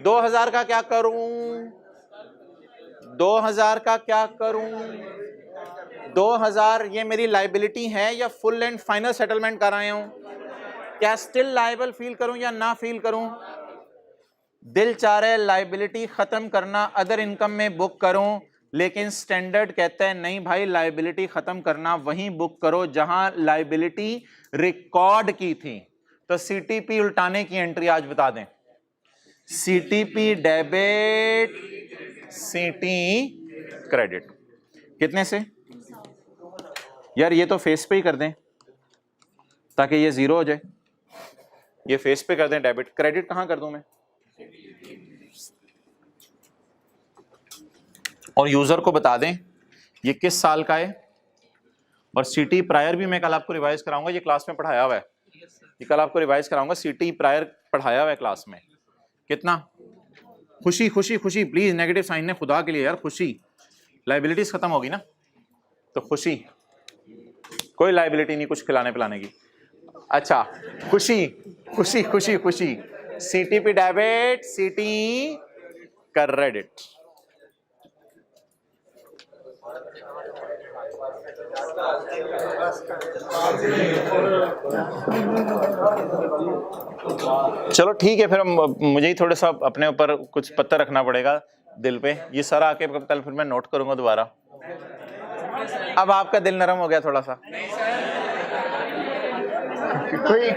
Speaker 1: 2000 का क्या करूं, 2000 का क्या करूं? 2000 ये मेरी लाइबिलिटी है या फुल एंड फाइनल सेटलमेंट कर आया हूं? क्या स्टिल लायबल फील करूं या ना फील करूं? दिल चाह रहा है लाइबिलिटी खत्म करना, अदर इनकम में बुक करूं, लेकिन स्टैंडर्ड कहता है नहीं भाई, लाइबिलिटी खत्म करना वहीं बुक करो जहां लाइबिलिटी रिकॉर्ड की थी। तो CTP उल्टाने की एंट्री आज बता दें, CTP डेबिट, CT क्रेडिट। कितने से? यार ये तो फेस पे ही कर दें ताकि ये 0 हो जाए, ये फेस पे कर दें डेबिट। क्रेडिट कहां कर दूं मैं? और यूजर को बता दें ये किस साल का है, और CT प्रायर भी मैं कल आपको रिवाइज कराऊंगा, ये क्लास में पढ़ाया हुआ है, ये कल आपको रिवाइज कराऊंगा, CT प्रायर पढ़ाया हुआ है क्लास में। कितना? खुशी खुशी खुशी, प्लीज नेगेटिव साइन ने, खुदा के लिए यार, खुशी। लाइबिलिटीज खत्म होगी ना तो खुशी, कोई लाइबिलिटी नहीं कुछ खिलाने पिलाने की। अच्छा खुशी खुशी खुशी खुशी, CTP डेबिट, CT क्रेडिट। चलो ठीक है, फिर मुझे ही थोड़ा सा अपने ऊपर कुछ पत्थर रखना पड़ेगा दिल पे, ये सारा आके कल फिर मैं नोट करूंगा दोबारा। अब आपका दिल नरम हो गया थोड़ा सा? कोई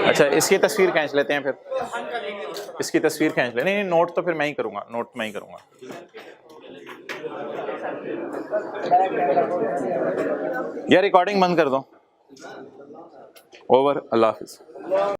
Speaker 1: अच्छा इसकी तस्वीर खींच लेते हैं, फिर इसकी तस्वीर खींच ले। नहीं नोट तो फिर मैं ही करूंगा, नोट मैं ही करूंगा। यार रिकॉर्डिंग बंद कर दो। ओवर। अल्लाह हाफिज।